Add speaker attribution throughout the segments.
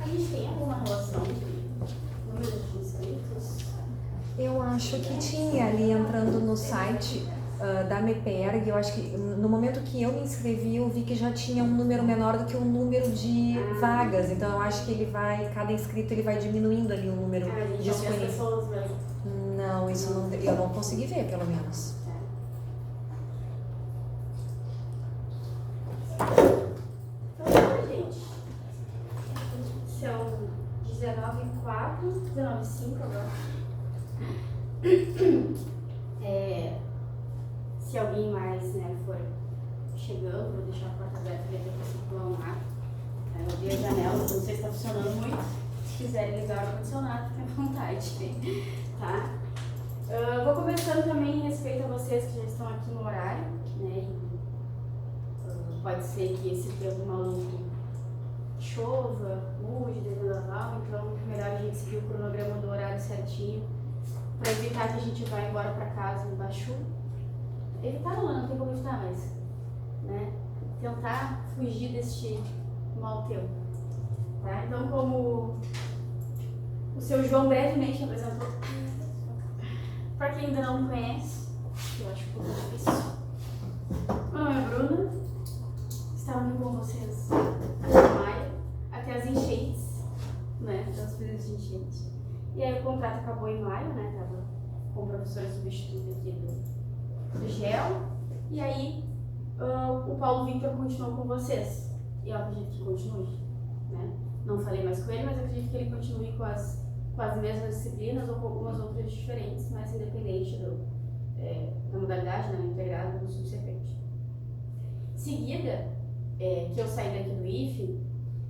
Speaker 1: A gente tem alguma relação de número de inscritos?
Speaker 2: Eu acho que tinha ali entrando no site da MEPERG. Eu acho que no momento que eu me inscrevi, eu vi que já tinha um número menor do que o número de vagas. Então eu acho que ele vai, cada inscrito ele vai diminuindo ali o número disponível.
Speaker 1: Pessoas mesmo.
Speaker 2: Não, isso não, eu não consegui ver, pelo menos.
Speaker 1: Então, gente, são 19h04, 19h05 agora. Se alguém mais, né, for chegando, vou deixar a porta aberta para ver se circular um ar. Eu abri a janela, não sei se está funcionando muito. Se quiserem ligar o ar-condicionado, fiquem à vontade, tá? Vou começando também em respeito a vocês que já estão aqui no horário, né? Pode ser que esse tempo maluco chova, mude, devido a vendaval, então é melhor a gente seguir o cronograma do horário certinho, para evitar que a gente vá embora para casa embaixo. Evitar não tem como evitar, mas, né, tentar fugir deste mau tempo, tá? Então, como o seu João brevemente apresentou, para quem ainda não me conhece, eu acho um pouco difícil, meu nome é Bruna, estava indo com vocês em maio, até as enchentes, né, das períodos de enchente. E aí o contrato acabou em maio, né, estava como professora substituta aqui do GEL, e aí o Paulo Victor continuou com vocês, e eu acredito que continue, né? Não falei mais com ele, mas eu acredito que ele continue com as mesmas disciplinas ou com algumas outras diferentes, mas independente da modalidade, né, integrado no subsequente. Em seguida, que eu saí daqui do IFE,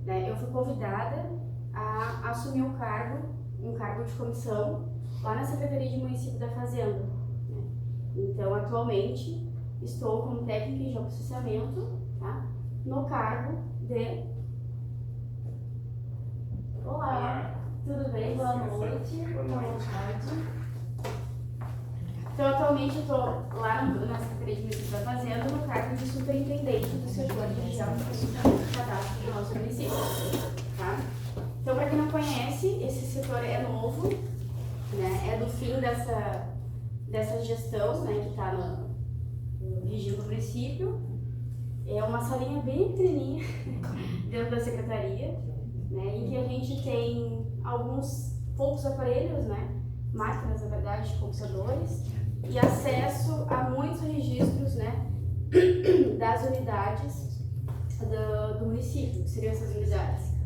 Speaker 1: né, eu fui convidada a assumir um cargo de comissão lá na Secretaria de Município da Fazenda. Né? Então, atualmente, estou como técnica em geoprocessamento, tá? No cargo de... Olá, tudo bem? Boa noite. Boa tarde. Então, atualmente, eu estou lá na Secretaria de Município da Fazenda no cargo de superintendente do setor de geoprocessamento e cadastro do nosso município. Tá? Então, para quem não conhece, esse setor é novo, né? É do fim dessa gestão, né, que está regindo o município. É uma salinha bem pequenininha dentro da secretaria, né, em que a gente tem poucos aparelhos, né, máquinas, na verdade, computadores, e acesso a muitos registros, né, das unidades do município, que seriam essas unidades.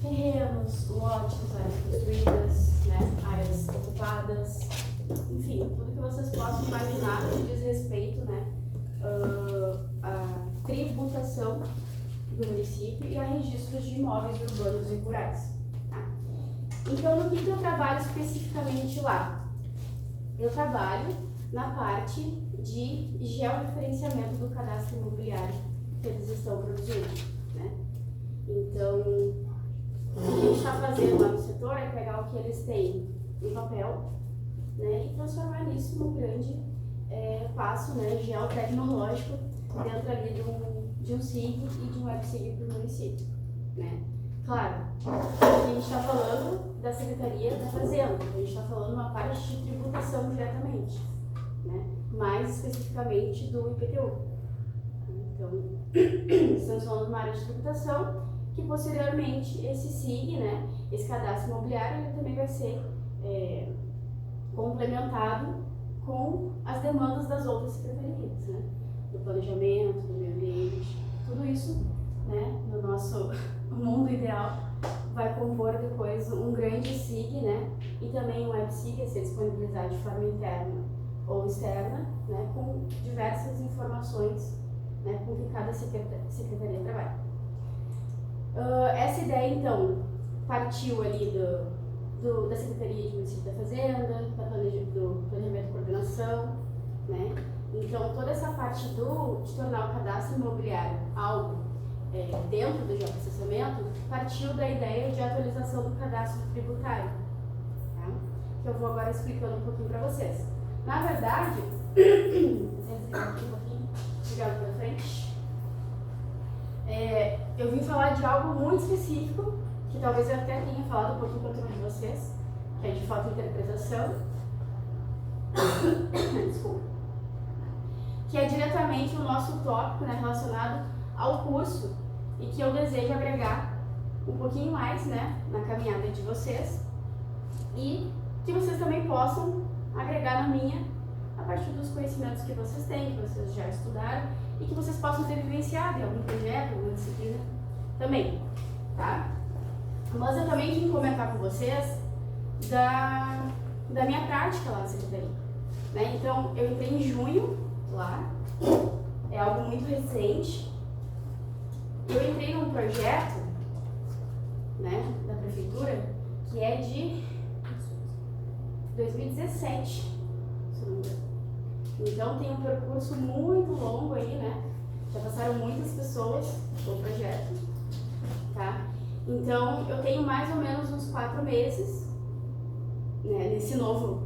Speaker 1: Terrenos, lotes, áreas construídas, né, áreas ocupadas, enfim, tudo que vocês possam imaginar que diz respeito, né, à tributação do município e a registros de imóveis urbanos e rurais. Tá? Então, no que eu trabalho especificamente lá? Eu trabalho na parte de georreferenciamento do cadastro imobiliário que eles estão produzindo. Né? Então, o que a gente está fazendo lá no setor é pegar o que eles têm em papel, né, e transformar nisso num grande passo, né, geotecnológico dentro ali de um SIG e de um WebSIG para o município. Né? Claro, a gente está falando da Secretaria da Fazenda, a gente está falando uma parte de tributação diretamente, né, mais especificamente do IPTU. Então, estamos falando de uma área de tributação que posteriormente esse SIG, né, esse cadastro imobiliário, ele também vai ser complementado com as demandas das outras secretarias, né, do planejamento, do meio ambiente, tudo isso, né, no nosso mundo ideal vai compor depois um grande SIG, né, e também um WebSIG a ser disponibilizado de forma interna ou externa, né, com diversas informações, né, com que cada secretaria trabalha. Essa ideia, então, partiu ali da Secretaria de Município da Fazenda, do Planejamento e Coordenação, né? Então, toda essa parte de tornar o cadastro imobiliário algo dentro do geoprocessamento partiu da ideia de atualização do cadastro tributário, tá? Que eu vou agora explicando um pouquinho para vocês. Na verdade, ligar aqui um pouquinho, ligar para frente. eu vim falar de algo muito específico, que talvez eu até tenha falado um pouquinho para todos vocês, que é de fotointerpretação. Desculpa. Que é diretamente o nosso tópico, né, relacionado ao curso e que eu desejo agregar um pouquinho mais, né, na caminhada de vocês e que vocês também possam agregar na minha a partir dos conhecimentos que vocês têm, que vocês já estudaram e que vocês possam ter vivenciado em algum projeto, alguma disciplina também, tá? Mas eu também vim comentar com vocês da minha prática lá na secretaria, né? Então, eu entrei em junho lá, é algo muito recente. Eu entrei num projeto, né, da prefeitura, que é de 2017, se não me engano. Então tem um percurso muito longo aí, né? Já passaram muitas pessoas pelo projeto, tá? Então eu tenho mais ou menos uns 4 meses, né, nesse novo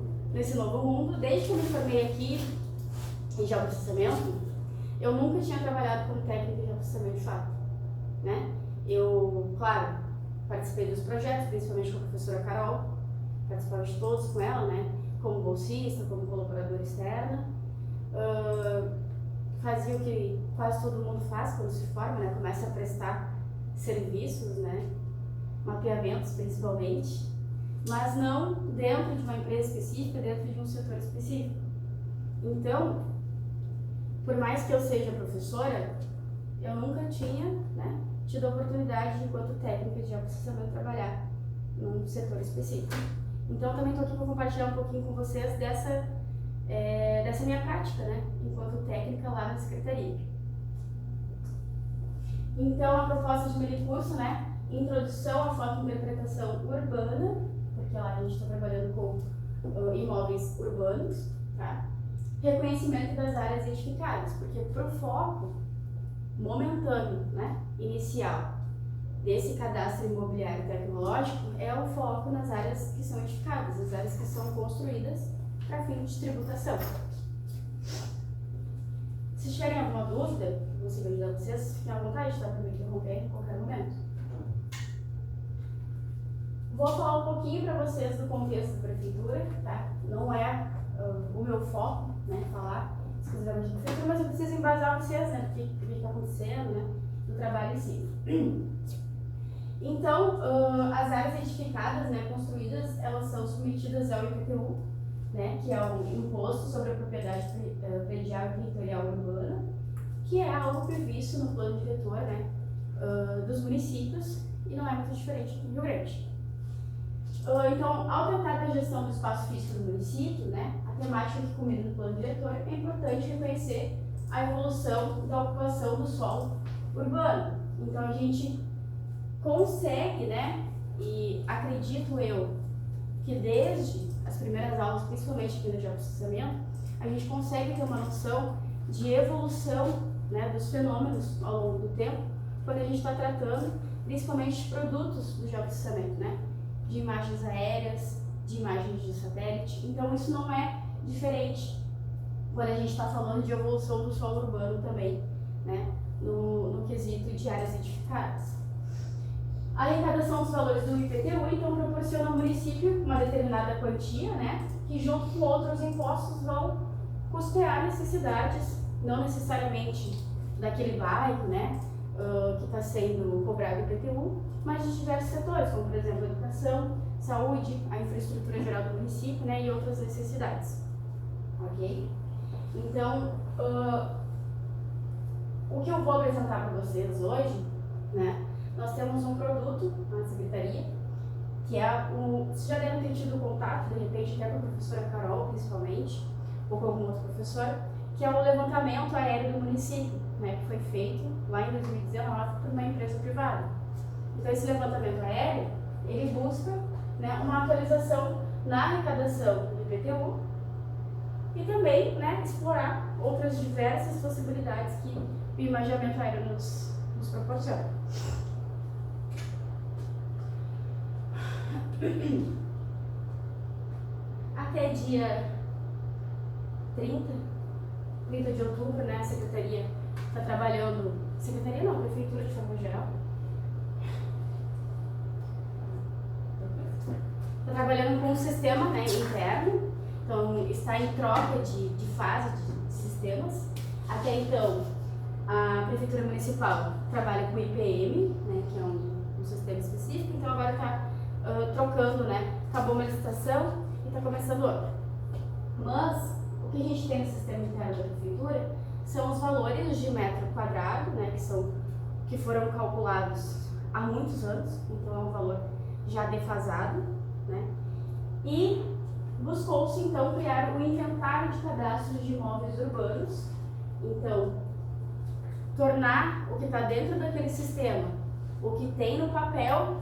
Speaker 1: mundo. Desde que eu me formei aqui em geoprocessamento, eu nunca tinha trabalhado como técnica de geoprocessamento de fato, né? Eu, claro, participei dos projetos, principalmente com a professora Carol, participava de todos com ela, né? Como bolsista, como colaboradora externa. Fazia o que quase todo mundo faz quando se forma, né? Começa a prestar serviços, né? Mapeamentos principalmente, mas não dentro de uma empresa específica, dentro de um setor específico. Então, por mais que eu seja professora, eu nunca tinha, né, tido a oportunidade, enquanto técnica de geoprocessamento, trabalhar num setor específico. Então, também estou aqui para compartilhar um pouquinho com vocês dessa minha prática, né, enquanto técnica lá na secretaria. Então, a proposta de mini curso, né, introdução à fotointerpretação urbana, porque lá a gente está trabalhando com imóveis urbanos, tá? Reconhecimento das áreas edificadas, porque para o foco momentâneo, né, inicial desse cadastro imobiliário tecnológico é o foco nas áreas que são edificadas, as áreas que são construídas para fim de tributação. Se tiverem alguma dúvida, vou ajudar vocês, fiquem à vontade, tá? Para me interromper em qualquer momento. Vou falar um pouquinho para vocês do contexto da prefeitura, tá? Não é o meu foco, né, falar exclusivamente da prefeitura, mas eu preciso embasar vocês, né, do que está acontecendo, né, do trabalho em si. Então, as áreas edificadas, né, construídas, elas são submetidas ao IPTU, né, que é o Imposto sobre a Propriedade Predial e Territorial Urbana, que é algo previsto no plano diretor, né, dos municípios, e não é muito diferente do Rio Grande. Então, ao tratar da gestão do espaço físico do município, né, a temática que combina no plano diretor, é importante reconhecer a evolução da ocupação do solo urbano. Então, a gente consegue, né, e acredito eu, que desde as primeiras aulas, principalmente aqui no geoprocessamento, a gente consegue ter uma noção de evolução, né, dos fenômenos ao longo do tempo, quando a gente está tratando principalmente de produtos do geoprocessamento, né, de imagens aéreas, de imagens de satélite. Então isso não é diferente quando a gente está falando de evolução do solo urbano também, né, no quesito de áreas edificadas. A arrecadação dos valores do IPTU, então, proporciona ao município uma determinada quantia, né, que junto com outros impostos vão custear necessidades, não necessariamente daquele bairro, né, que está sendo cobrado IPTU, mas de diversos setores, como por exemplo a educação, saúde, a infraestrutura geral do município, né, e outras necessidades. Ok? Então, o que eu vou apresentar para vocês hoje, né, nós temos um produto na secretaria, que é vocês já devem ter tido contato, de repente, até com a professora Carol, principalmente, ou com algum outro professor, que é o levantamento aéreo do município, né, que foi feito lá em 2019 por uma empresa privada. Então, esse levantamento aéreo, ele busca, né, uma atualização na arrecadação do IPTU e também, né, explorar outras diversas possibilidades que o imaginamento aéreo nos proporciona. Até dia 30 de outubro, né, a secretaria está trabalhando, secretaria não, prefeitura de forma geral, está trabalhando com um sistema, né, interno, então está em troca de fase de sistemas. Até então, a Prefeitura Municipal trabalha com o IPM, né, que é um sistema específico, então agora está trocando, né, acabou uma licitação e está começando outra. Mas o que a gente tem no sistema interno da Prefeitura são os valores de metro quadrado, né, que foram calculados há muitos anos, então é um valor já defasado, né, e buscou-se então criar um inventário de cadastros de imóveis urbanos, então tornar o que está dentro daquele sistema, o que tem no papel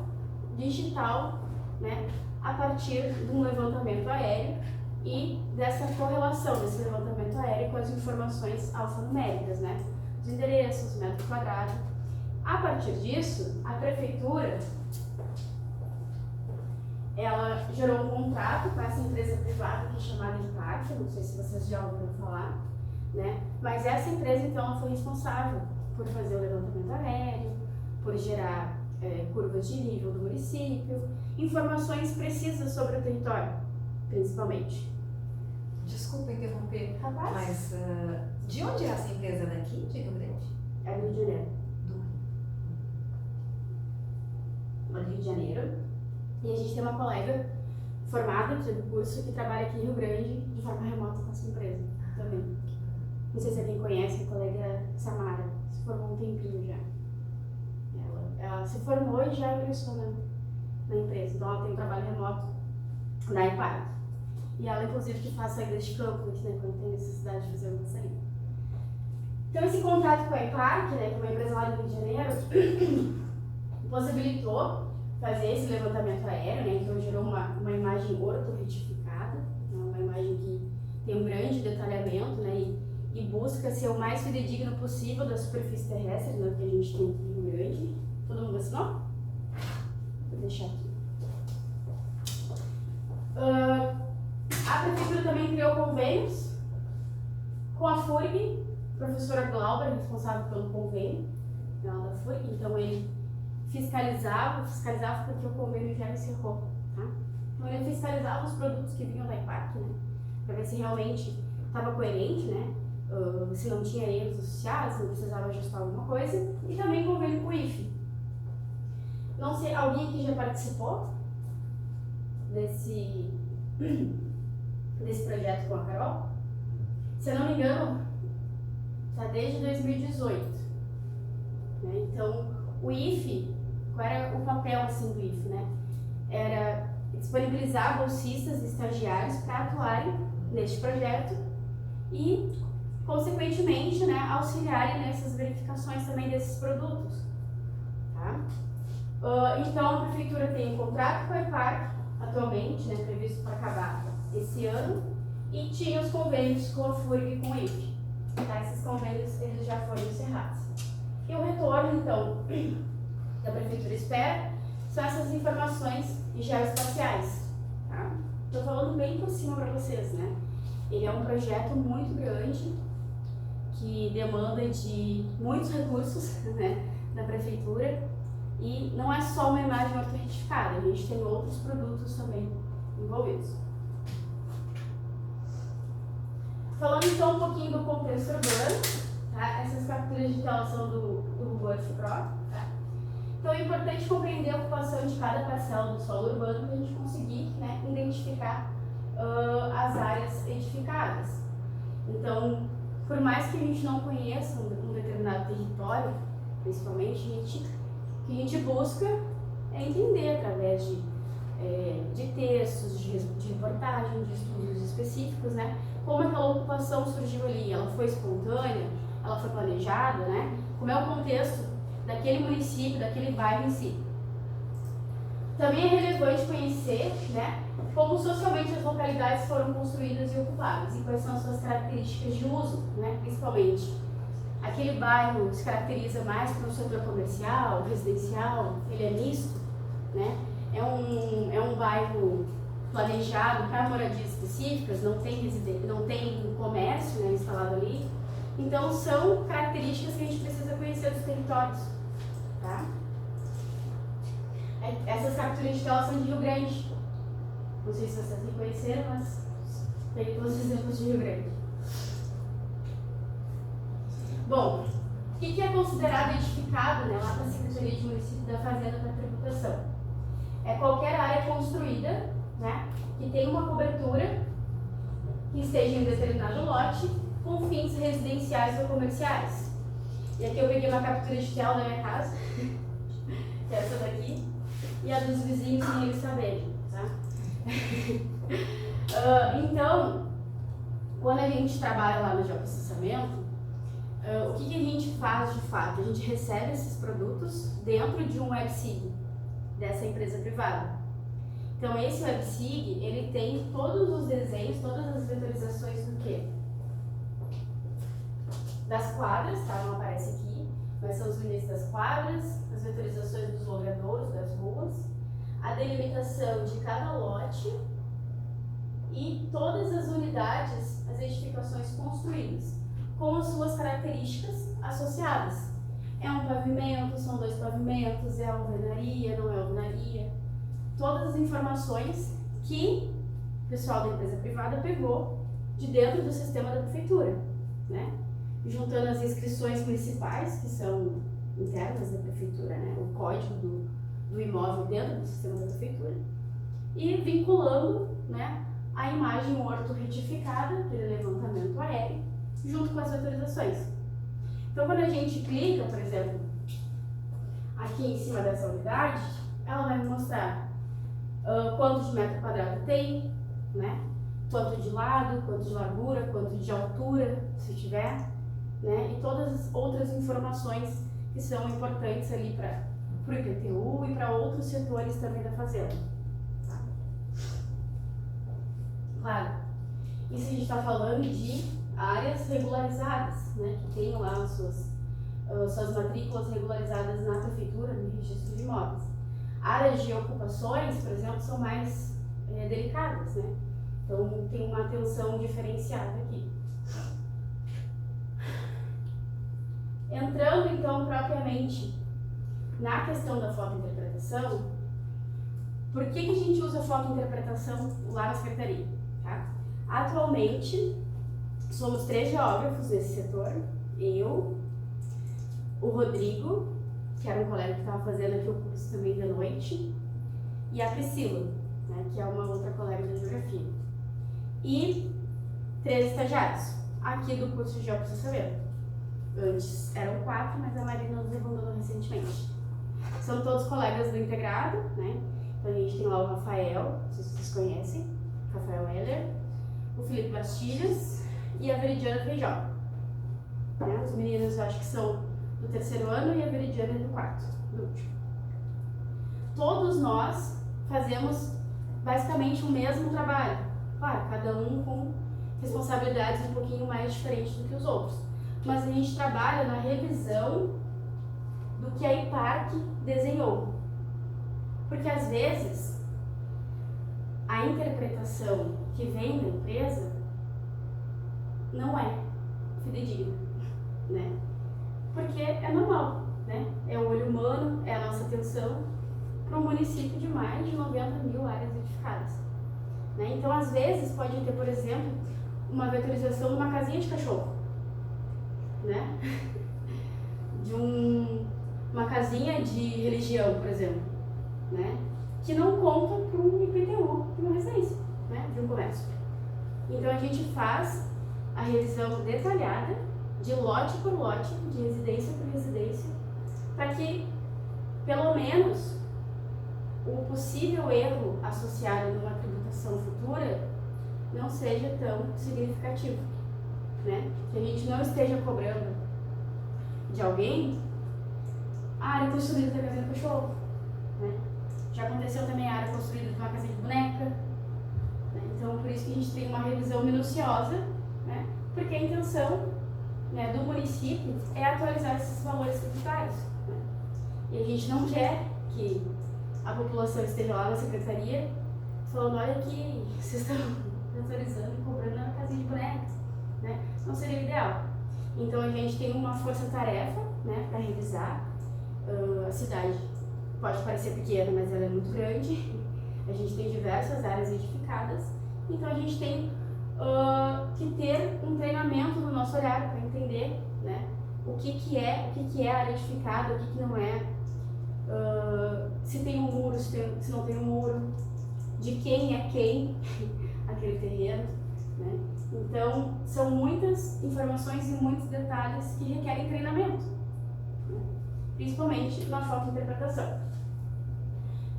Speaker 1: digital, né, a partir de um levantamento aéreo e dessa correlação desse levantamento aéreo com as informações alfanuméricas, né, os endereços, metro quadrado. A partir disso, a prefeitura ela gerou um contrato com essa empresa privada que é chamada Impacto, não sei se vocês já ouviram falar, né? Mas essa empresa então ela foi responsável por fazer o levantamento aéreo, por gerar curvas de nível do município, informações precisas sobre o território, principalmente.
Speaker 2: Desculpa interromper,
Speaker 1: Rapaz?
Speaker 2: mas de onde é essa empresa daqui, de Rio Grande?
Speaker 1: É do Rio de Janeiro. Do Rio de Janeiro. E a gente tem uma colega formada do curso que trabalha aqui em Rio Grande de forma remota com essa empresa também. Não sei se alguém conhece, a colega Samara, se formou um tempinho já. Ela se formou e já ingressou na empresa, então ela tem um trabalho remoto na EPAC. E ela, inclusive, que faz saídas de campo, né, quando tem necessidade de fazer uma saída. Então, esse contato com a EPAC, né, que é uma empresa lá do Rio de Janeiro, possibilitou fazer esse levantamento aéreo, né, então gerou uma imagem ortorretificada, uma imagem que tem um grande detalhamento, né, e busca ser o mais fidedigno possível da superfície terrestre, né, que a gente tem aqui no Rio Grande. Todo mundo assinou? Vou deixar aqui. A prefeitura também criou convênios com a FURG, professora Glauber, responsável pelo convênio da FURG, então ele fiscalizava porque o convênio já encerrou, tá? Então ele fiscalizava os produtos que vinham da IPAC, né, para ver se realmente estava coerente, né, se não tinha erros associados, se não precisava ajustar alguma coisa, e também convênio com o IFE. Não sei, alguém aqui já participou desse projeto com a Carol? Se eu não me engano, está desde 2018, né? Então, o IFE, qual era o papel assim do IFE, né? Era disponibilizar bolsistas e estagiários para atuarem neste projeto e, consequentemente, né, auxiliarem nessas verificações também desses produtos, tá? Então, a prefeitura tem um contrato com a EPAC, atualmente, né, previsto para acabar esse ano, e tinha os convênios com a FURG e com o IFE. Tá? Esses convênios eles já foram encerrados. E o retorno, então, que a prefeitura espera são essas informações geoespaciais. Tá? Estou falando bem por cima para vocês, né? Ele é um projeto muito grande, que demanda de muitos recursos, né, da prefeitura, e não é só uma imagem ortorretificada, a gente tem outros produtos também envolvidos. Falando então um pouquinho do contexto urbano, tá? Essas capturas de tela são do Google Earth Pro. Tá? Então é importante compreender a ocupação de cada parcela do solo urbano para a gente conseguir, né, identificar as áreas edificadas. Então, por mais que a gente não conheça um determinado território, principalmente, o que a gente busca é entender através de textos, de reportagens, de estudos específicos, né, como aquela ocupação surgiu ali. Ela foi espontânea, ela foi planejada, né, como é o contexto daquele município, daquele bairro em si. Também é relevante conhecer, né, como socialmente as localidades foram construídas e ocupadas e quais são as suas características de uso, né, principalmente. Aquele bairro se caracteriza mais por um setor comercial, residencial, ele é misto, né, é um bairro planejado para moradias específicas, não tem comércio, né, instalado ali. Então são características que a gente precisa conhecer dos territórios, tá? Essas capturas de tela são de Rio Grande, Não sei se vocês reconheceram, mas peguei todos os exemplos de Rio Grande. Bom, o que é considerado edificado, né, lá para a Secretaria de Município da Fazenda da Tributação? É qualquer área construída, né, que tenha uma cobertura que esteja em determinado lote com fins residenciais ou comerciais. E aqui eu peguei uma captura de tela da minha casa, que é essa daqui, e a dos vizinhos sem eles saberem, tá? Então, quando a gente trabalha lá no geoprocessamento, o que a gente faz de fato? A gente recebe esses produtos dentro de um WebSig dessa empresa privada. Então esse WebSig, ele tem todos os desenhos, todas as vetorizações do quê? Das quadras, tá? Não aparece aqui, mas são os limites das quadras, as vetorizações dos logradouros, das ruas, a delimitação de cada lote e todas as unidades, as edificações construídas, com as suas características associadas. É um pavimento, são 2 pavimentos, é alvenaria, não é alvenaria. Todas as informações que o pessoal da empresa privada pegou de dentro do sistema da prefeitura, né? Juntando as inscrições municipais, que são internas da prefeitura, né? O código do imóvel dentro do sistema da prefeitura, e vinculando, né, a imagem ortorretificada, aquele levantamento aéreo, junto com as autorizações. Então, quando a gente clica, por exemplo, aqui em cima dessa unidade, ela vai me mostrar quanto de metro quadrado tem, né? Quanto de lado, quanto de largura, quanto de altura, se tiver, né? E todas as outras informações que são importantes ali para o IPTU e para outros setores também da fazenda. Tá? Claro, isso a gente está falando de áreas regularizadas, né? Que tem lá as suas matrículas regularizadas na prefeitura, no registro de imóveis. Áreas de ocupações, por exemplo, são mais delicadas, né? Então tem uma atenção diferenciada aqui. Entrando então propriamente na questão da fotointerpretação, por que a gente usa fotointerpretação lá na secretaria? Tá? Atualmente somos 3 geógrafos nesse setor, eu, o Rodrigo, que era um colega que estava fazendo aqui o curso também de noite, e a Priscila, né, que é uma outra colega da geografia. E 3 estagiários aqui do curso de geoprocessamento. Antes eram 4, mas a Marina nos abandonou recentemente. São todos colegas do integrado, né? Então a gente tem lá o Rafael, não sei se vocês conhecem, Rafael Heller, o Felipe Bastilhas e a Veridiana Feijó. Né? Os meninos eu acho que são do 3º ano e a Veridiana é do 4º, do último. Todos nós fazemos basicamente o mesmo trabalho. Claro, cada um com responsabilidades um pouquinho mais diferentes do que os outros. Mas a gente trabalha na revisão do que a IPARC desenhou. Porque às vezes a interpretação que vem da empresa não é fidedigna, né? Porque é normal, né? É o olho humano, é a nossa atenção para um município de mais de 90.000 áreas edificadas. Né? Então, às vezes, pode ter, por exemplo, uma vetorização de uma casinha de cachorro, né? De uma casinha de religião, por exemplo, né? Que não conta para um IPTU de uma residência, né? De um comércio. Então, a gente faz a revisão detalhada, de lote por lote, de residência por residência, para que, pelo menos, o possível erro associado numa tributação futura não seja tão significativo, né? Que a gente não esteja cobrando de alguém a área construída da casinha do cachorro, né? Já aconteceu também a área construída de uma casinha de boneca, né? Então, por isso que a gente tem uma revisão minuciosa, né? Porque a intenção, né, do município é atualizar esses valores tributários, né? E a gente não quer que a população esteja lá na secretaria falando, olha aqui, vocês estão atualizando e cobrando na casinha de bonecas, né? Não seria o ideal. Então a gente tem uma força-tarefa, né, para revisar. A cidade pode parecer pequena, mas ela é muito grande. A gente tem diversas áreas edificadas, então a gente tem que ter um treinamento no nosso olhar para entender, né, o que é área edificada, o que não é, se tem um muro, se não tem um muro, de quem é quem aquele terreno, né? Então, são muitas informações e muitos detalhes que requerem treinamento, né? Principalmente na fotointerpretação.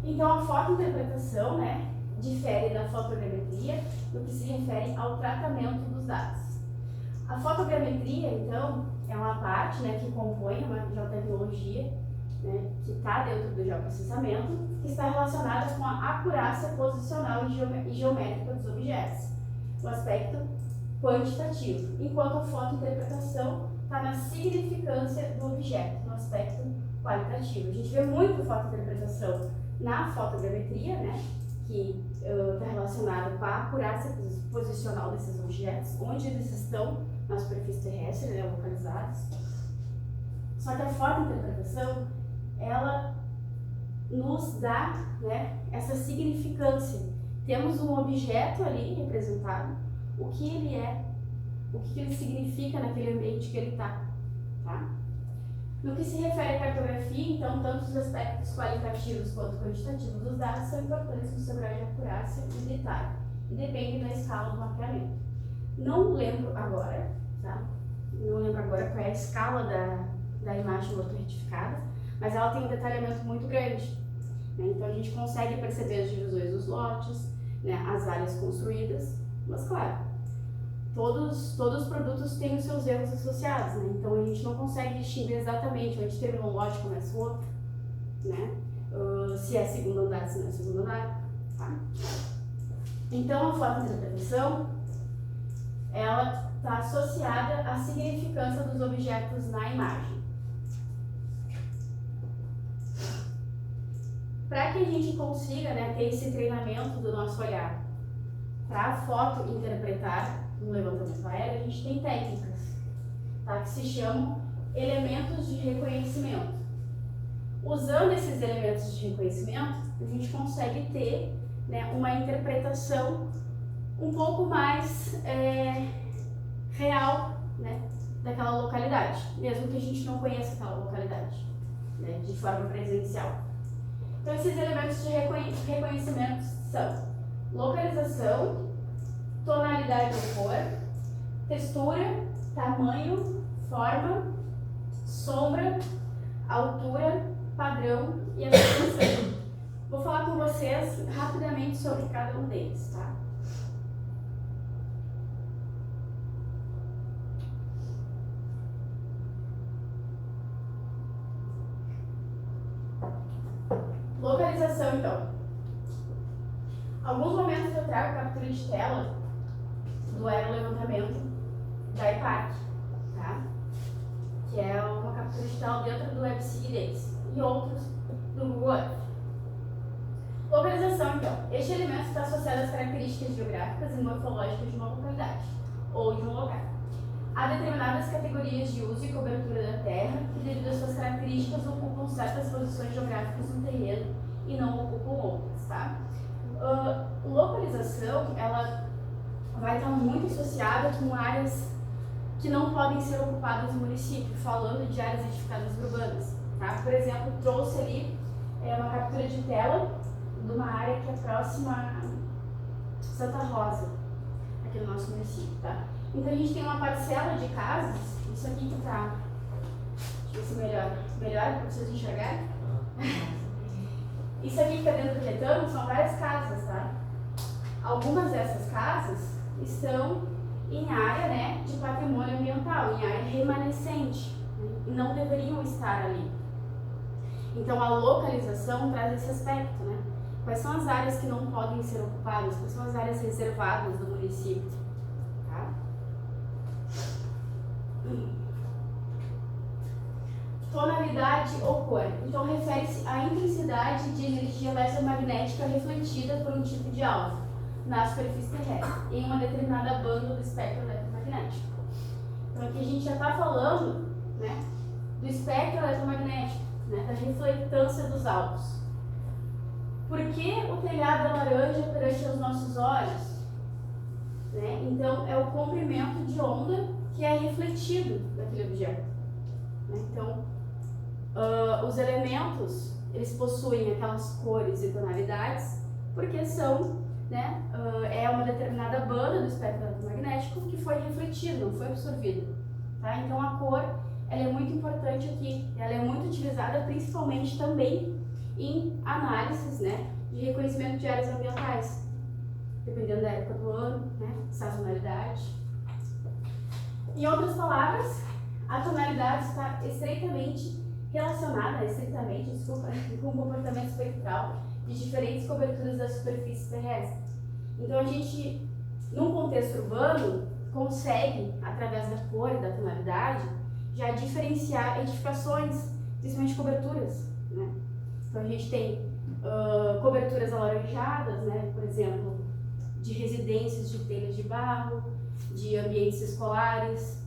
Speaker 1: Então, a fotointerpretação, né, difere da fotogrametria no que se refere ao tratamento dos dados. A fotogrametria, então, é uma parte, né, que compõe uma geotecnologia, né, que está dentro do geoprocessamento, que está relacionada com a acurácia posicional e geométrica dos objetos, o aspecto quantitativo, enquanto a fotointerpretação está na significância do objeto, no aspecto qualitativo. A gente vê muito fotointerpretação na fotogrametria, né, que está relacionada com a acurácia posicional desses objetos, onde eles estão na superfície terrestre, né, localizados. Só que a fotointerpretação, ela nos dá, né, essa significância. Temos um objeto ali representado, o que ele é, o que ele significa naquele ambiente que ele está, tá? No que se refere à cartografia, então, tanto os aspectos qualitativos quanto quantitativos dos dados são importantes no seu grau de acurácia e detalhe, e dependem da escala do mapeamento. Não lembro agora, tá? Não lembro agora qual é a escala da imagem ortoretificada, mas ela tem um detalhamento muito grande, né? Então a gente consegue perceber as divisões dos lotes, né, as áreas construídas, mas claro, todos os produtos têm os seus erros associados, né? Então a gente não consegue distinguir exatamente onde termina um lote e começa o outro, né? Se é segundo andar, se não é segundo andar, tá? Então a fotointerpretação, ela está associada à significância dos objetos na imagem. Para que a gente consiga, né, ter esse treinamento do nosso olhar para a foto interpretar no levantamento aéreo, a gente tem técnicas, tá, que se chamam elementos de reconhecimento. Usando esses elementos de reconhecimento, a gente consegue ter, né, uma interpretação um pouco mais real, né, daquela localidade, mesmo que a gente não conheça aquela localidade, né, de forma presencial. Então, esses elementos de reconhecimento são localização, tonalidade de cor, textura, tamanho, forma, sombra, altura, padrão e associação. Vou falar com vocês rapidamente sobre cada um deles, tá? Localização, então. Alguns momentos eu trago captura de tela do aerolevantamento da IPAC, tá? Que é uma captura de tela dentro do WebSig deles, e outros do Google Earth. Localização, então. Este elemento está associado às características geográficas e morfológicas de uma localidade, ou de um lugar. Há determinadas categorias de uso e cobertura da Terra que, devido às suas características, ocupam certas posições geográficas no terreno e não ocupam outras, tá? Localização, ela vai estar muito associada com áreas que não podem ser ocupadas no município, falando de áreas edificadas urbanas, tá? Por exemplo, trouxe ali uma captura de tela de uma área que é próxima a Santa Rosa, aqui no nosso município, tá? Então a gente tem uma parcela de casas, isso aqui que tá, deixa eu ver se melhora para vocês enxergarem. Isso aqui que está dentro do retângulo são várias casas, tá? Algumas dessas casas estão em área, né, de patrimônio ambiental, em área remanescente, né, e não deveriam estar ali. Então a localização traz esse aspecto, né? Quais são as áreas que não podem ser ocupadas, quais são as áreas reservadas do município, tá? Tonalidade ou cor. Então refere-se à intensidade de energia eletromagnética refletida por um tipo de alvo na superfície terrestre, em uma determinada banda do espectro eletromagnético. Então aqui a gente já está falando, né, do espectro eletromagnético, né, da refletância dos alvos. Por que o telhado é laranja perante os nossos olhos? Né? Então, é o comprimento de onda que é refletido daquele objeto. Né? Então, os elementos, eles possuem aquelas cores e tonalidades porque são, né, é uma determinada banda do espectro eletromagnético que foi refletida, não foi absorvida. Tá? Então, a cor, ela é muito importante aqui, ela é muito utilizada principalmente também em análises, né, de reconhecimento de áreas ambientais, dependendo da época do ano, né, sazonalidade. Em outras palavras, a tonalidade está estreitamente relacionada, com o comportamento espectral de diferentes coberturas da superfície terrestre. Então a gente, num contexto urbano, consegue, através da cor e da tonalidade, já diferenciar edificações, principalmente coberturas, né? Então a gente tem coberturas alaranjadas, né? Por exemplo, de residências de telhas de barro, de ambientes escolares,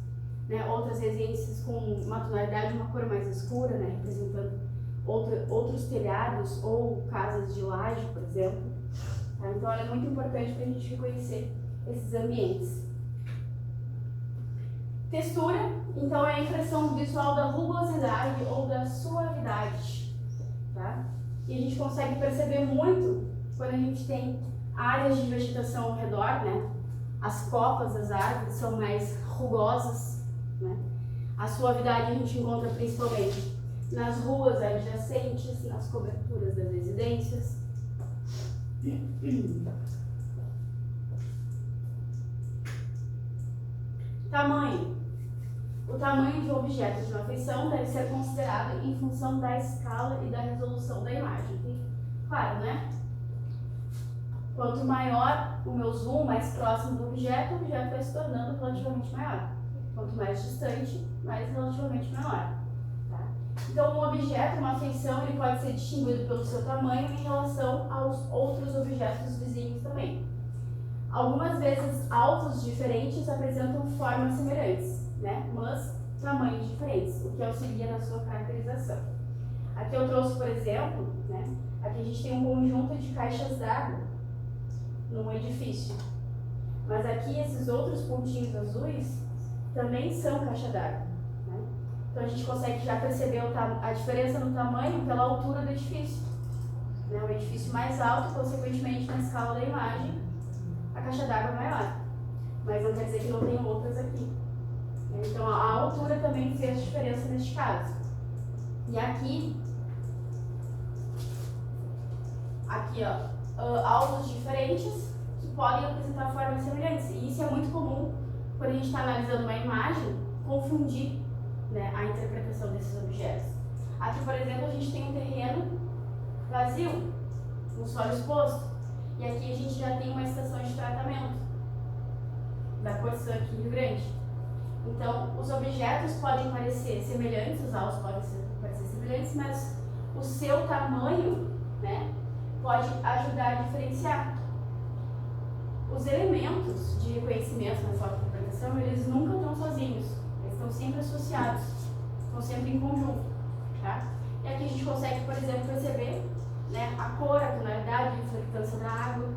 Speaker 1: né? Outras residências com uma tonalidade, uma cor mais escura, né? Representando outros telhados ou casas de laje, por exemplo. Tá? Então ela é muito importante para a gente reconhecer esses ambientes. Textura, então, é a impressão visual da rugosidade ou da suavidade. Tá? E a gente consegue perceber muito quando a gente tem áreas de vegetação ao redor, né? As copas das árvores são mais rugosas, né? A suavidade a gente encontra principalmente nas ruas adjacentes, nas coberturas das residências. Tamanho. O tamanho de um objeto de uma feição deve ser considerado em função da escala e da resolução da imagem. Claro, né? Quanto maior o meu zoom, mais próximo do objeto, o objeto vai se tornando relativamente maior. Quanto mais distante, mais relativamente menor. Tá? Então, um objeto, uma feição, ele pode ser distinguido pelo seu tamanho em relação aos outros objetos vizinhos também. Algumas vezes, alvos diferentes apresentam formas semelhantes, né? Mas tamanhos diferentes, o que auxilia na sua caracterização. Aqui eu trouxe, por exemplo, né? Aqui a gente tem um conjunto de caixas d'água num edifício. Mas aqui esses outros pontinhos azuis também são caixa d'água. Né? Então a gente consegue já perceber a diferença no tamanho pela altura do edifício. Né? O edifício mais alto, consequentemente, na escala da imagem, a caixa d'água é maior. Mas não quer dizer que não tem outras aqui. Então a altura também fez diferença neste caso. E aqui ó, alvos diferentes que podem apresentar formas semelhantes. E isso é muito comum quando a gente está analisando uma imagem, confundir, né, a interpretação desses objetos. Aqui, por exemplo, a gente tem um terreno vazio, um solo exposto. E aqui a gente já tem uma estação de tratamento da Corsã aqui em Rio Grande. Então, os objetos podem parecer semelhantes, os alvos podem parecer semelhantes, mas o seu tamanho, né, pode ajudar a diferenciar. Os elementos de reconhecimento na fotointerpretação, eles nunca estão sozinhos, eles estão sempre associados, estão sempre em conjunto. Tá? E aqui a gente consegue, por exemplo, perceber, né, a cor, a tonalidade, a reflectância da água,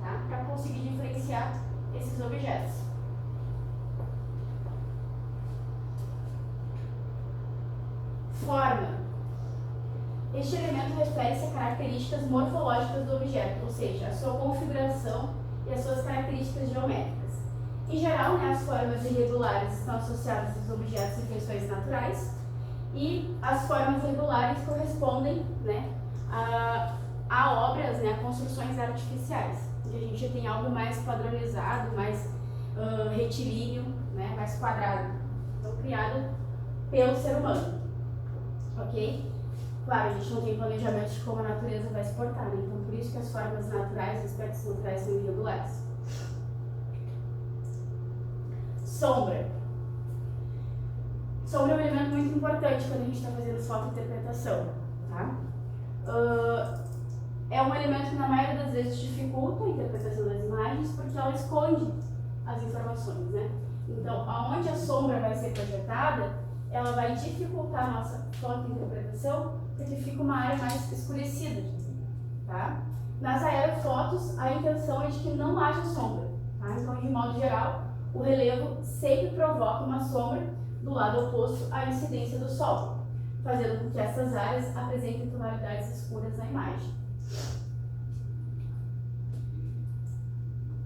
Speaker 1: tá? Para conseguir diferenciar esses objetos. Forma. Este elemento refere-se a características morfológicas do objeto, ou seja, a sua configuração e as suas características geométricas. Em geral, né, as formas irregulares estão associadas aos objetos em feições naturais e as formas regulares correspondem, né, a obras, né, a construções artificiais, onde a gente tem algo mais padronizado, mais retilíneo, né, mais quadrado, então criado pelo ser humano, ok? Claro, a gente não tem planejamento de como a natureza vai se portar, né? Então por isso que as formas naturais, os aspectos naturais são irregulares. Sombra. Sombra é um elemento muito importante quando a gente está fazendo fotointerpretação, tá? É um elemento que na maioria das vezes dificulta a interpretação das imagens porque ela esconde as informações, né? Então, aonde a sombra vai ser projetada, ela vai dificultar a nossa fotointerpretação porque fica uma área mais escurecida. tá? Nas aerofotos, a intenção é de que não haja sombra, tá? Então, de modo geral, o relevo sempre provoca uma sombra do lado oposto à incidência do sol, fazendo com que essas áreas apresentem tonalidades escuras na imagem.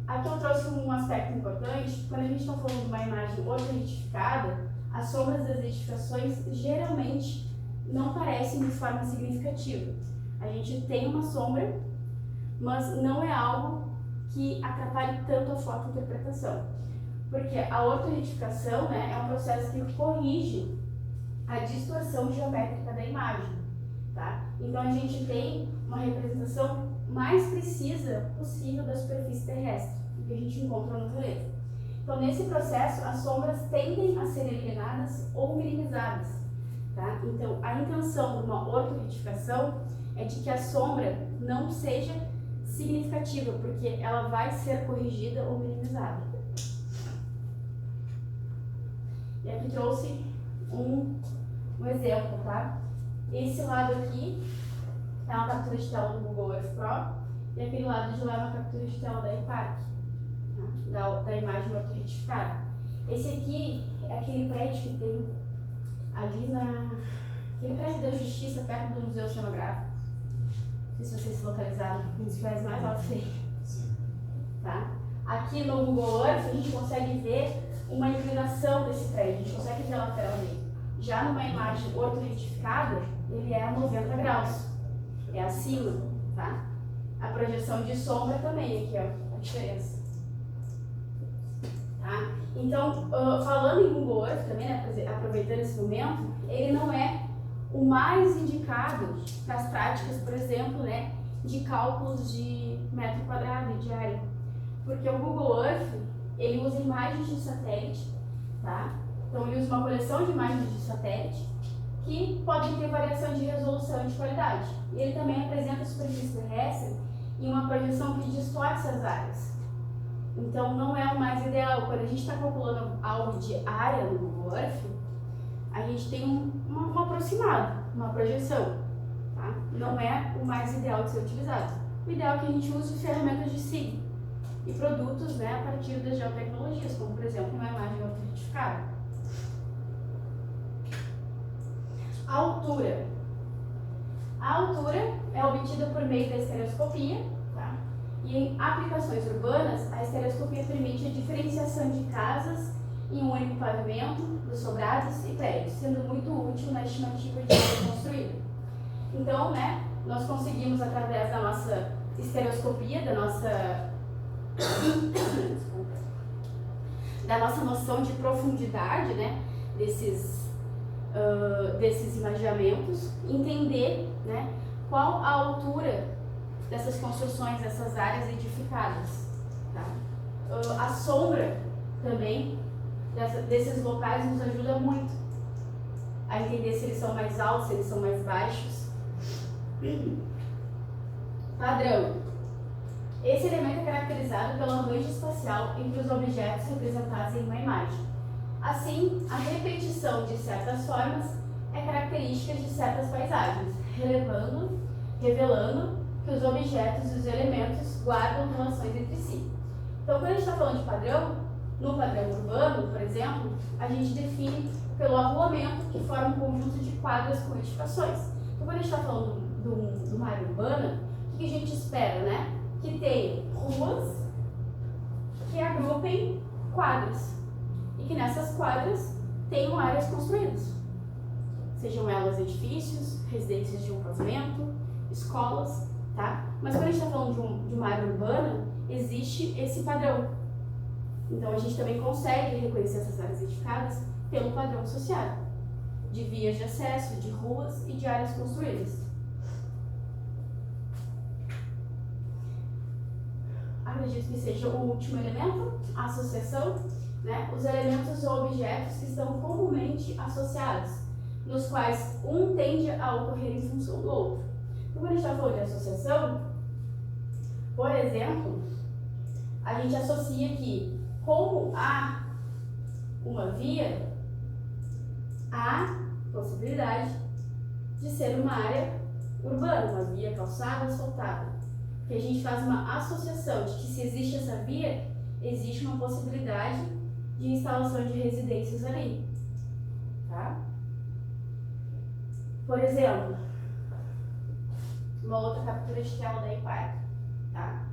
Speaker 1: Aqui eu trouxe um aspecto importante. Quando a gente está falando de uma imagem ortoretificada, as sombras das edificações geralmente não parecem de forma significativa. A gente tem uma sombra, mas não é algo que atrapalhe tanto a fotointerpretação. Porque a ortoretificação, né, é um processo que corrige a distorção geométrica da imagem, tá? Então a gente tem uma representação mais precisa possível da superfície terrestre, que a gente encontra no relevo. Então nesse processo as sombras tendem a ser eliminadas ou minimizadas, tá? Então a intenção de uma ortoretificação é de que a sombra não seja significativa, porque ela vai ser corrigida ou minimizada. E aqui trouxe um exemplo, tá? Esse lado aqui é uma captura de tela do Google Earth Pro e aquele lado de lá é uma captura de tela da ePark, tá? da imagem ortoretificada. Esse aqui é aquele prédio que tem ali aquele prédio da Justiça, perto do Museu Oceanográfico. Não sei se vocês se localizaram, um dos prédios mais altos aí. Tá? Aqui no Google Earth a gente consegue ver uma inclinação desse prédio, a gente consegue ver a lateral dele. Já numa imagem ortoretificada, ele é a 90 graus, é acima, tá? A projeção de sombra também, aqui ó, a diferença. Tá? Então, falando em Google Earth também, né, aproveitando esse momento, ele não é o mais indicado para as práticas, por exemplo, né, de cálculos de metro quadrado e de área. Porque o Google Earth, ele usa imagens de satélite, tá? Então ele usa uma coleção de imagens de satélite que podem ter variação de resolução e de qualidade. E ele também apresenta a superfície terrestre em uma projeção que distorce as áreas. Então não é o mais ideal. Quando a gente está calculando algo de área no Google Earth, a gente tem um aproximado, uma projeção, tá? Não é o mais ideal de ser utilizado. O ideal é que a gente use ferramentas de SIG e produtos, né, a partir das geotecnologias, como por exemplo uma imagem ortoretificada. A altura. A altura é obtida por meio da estereoscopia, tá? E em aplicações urbanas, a estereoscopia permite a diferenciação de casas em um único pavimento, dos sobrados e prédios, sendo muito útil na estimativa de área construída. Então, né, nós conseguimos, através da nossa estereoscopia, da nossa noção de profundidade, né, desses imaginamentos, entender, né, qual a altura dessas construções, dessas áreas edificadas. Tá? A sombra também desses locais nos ajuda muito a entender se eles são mais altos, se eles são mais baixos. Padrão. Esse elemento é caracterizado pela range espacial entre os objetos representados em uma imagem. Assim, a repetição de certas formas é característica de certas paisagens, revelando que os objetos e os elementos guardam relações entre si. Então, quando a gente está falando de padrão, no padrão urbano, por exemplo, a gente define pelo arruamento, que forma um conjunto de quadras com edificações. Então, quando a gente está falando de uma área urbana, o que a gente espera, né? Que tenha ruas que agrupem quadras e que nessas quadras tenham áreas construídas, sejam elas edifícios, residências de um pavimento, escolas, tá? Mas quando a gente está falando de uma área urbana, existe esse padrão. Então a gente também consegue reconhecer essas áreas edificadas pelo padrão associado, de vias de acesso, de ruas e de áreas construídas. Acredito que seja o último elemento, a associação, né? Os elementos ou objetos que estão comumente associados, nos quais um tende a ocorrer em função do outro. Então, quando a gente está falando de associação, por exemplo, a gente associa que, como há uma via, há possibilidade de ser uma área urbana, uma via calçada asfaltada. Que a gente faz uma associação de que se existe essa via, existe uma possibilidade de instalação de residências ali, tá? Por exemplo, uma outra captura de tela da IPARC, tá?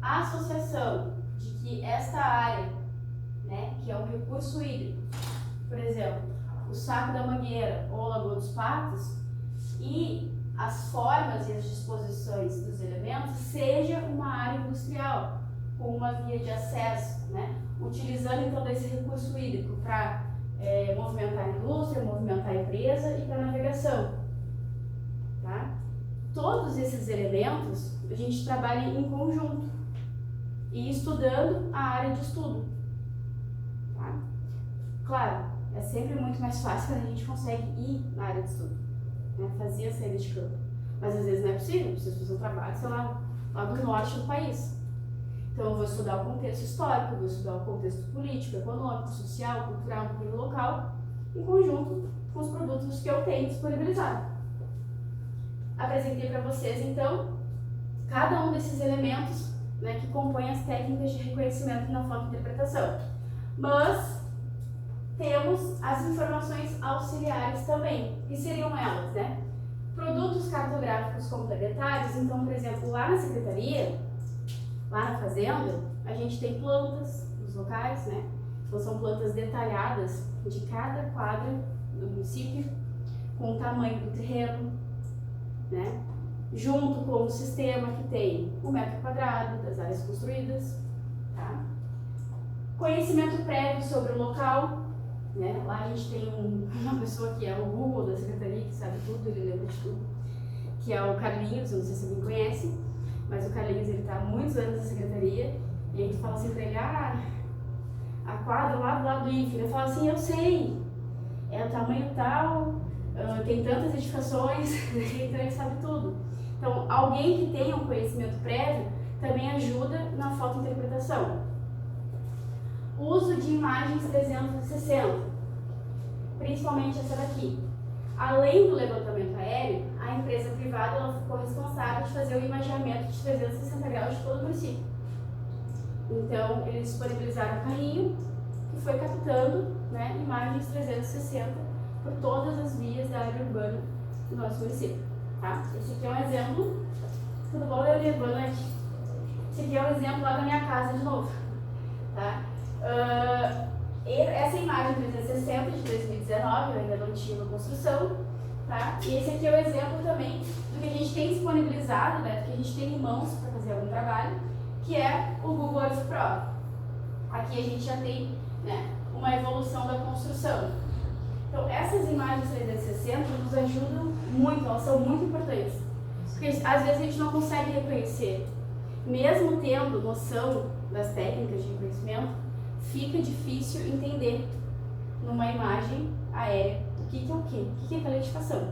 Speaker 1: A associação de que esta área, né, que é um recurso hídrico, por exemplo, o Saco da Mangueira ou a Lagoa dos Patos, e as formas e as disposições dos elementos seja uma área industrial, com uma via de acesso, né? Utilizando então desse recurso hídrico para movimentar a indústria, movimentar a empresa e para navegação. Tá? Todos esses elementos a gente trabalha em conjunto e estudando a área de estudo. Tá? Claro, é sempre muito mais fácil quando a gente consegue ir na área de estudo, né? Fazer a saída de campo. Mas às vezes não é possível, preciso fazer um trabalho, sei lá do norte do país. Então eu vou estudar o contexto histórico, eu vou estudar o contexto político, econômico, social, cultural do local, em conjunto com os produtos que eu tenho disponibilizado. Apresentei para vocês então cada um desses elementos, né, que compõem as técnicas de reconhecimento na fotointerpretação. Mas temos as informações auxiliares também, que seriam elas, né? Produtos cartográficos complementares. Então, por exemplo, lá na secretaria, lá na fazenda, a gente tem plantas nos locais, né? Então são plantas detalhadas de cada quadra do município, com o tamanho do terreno, né? Junto com o sistema que tem o metro quadrado das áreas construídas, tá? Conhecimento prévio sobre o local, né? Lá a gente tem uma pessoa que é o Google da secretaria, que sabe tudo, ele lembra de tudo, que é o Carlinhos, eu não sei se alguém conhece, mas o Carlinhos, ele está há muitos anos na secretaria, e a gente fala assim para ele, a quadra lá do lado do IFE, ele fala assim, eu sei, é o tamanho tal, tem tantas edificações, então ele sabe tudo. Então, alguém que tenha um conhecimento prévio também ajuda na fotointerpretação. Uso de imagens 360, principalmente essa daqui. Além do levantamento aéreo, a empresa privada ela ficou responsável de fazer o imageamento de 360 graus de todo o município. Então, eles disponibilizaram um carrinho que foi captando, né, imagens 360 por todas as vias da área urbana do nosso município. Tá? Esse aqui é um exemplo. Tudo bom, Leonir? Boa noite. Esse aqui é um exemplo lá da minha casa de novo. Tá? Essa imagem 360 de 2019, eu ainda não tinha uma construção, tá? E esse aqui é o exemplo também do que a gente tem disponibilizado, né, do que a gente tem em mãos para fazer algum trabalho, que é o Google Earth Pro. Aqui a gente já tem, né, uma evolução da construção. Então essas imagens 360 nos ajudam muito, elas são muito importantes, porque às vezes a gente não consegue reconhecer, mesmo tendo noção das técnicas de reconhecimento, fica difícil entender numa imagem aérea o que é o quê? O que é aquela edificação.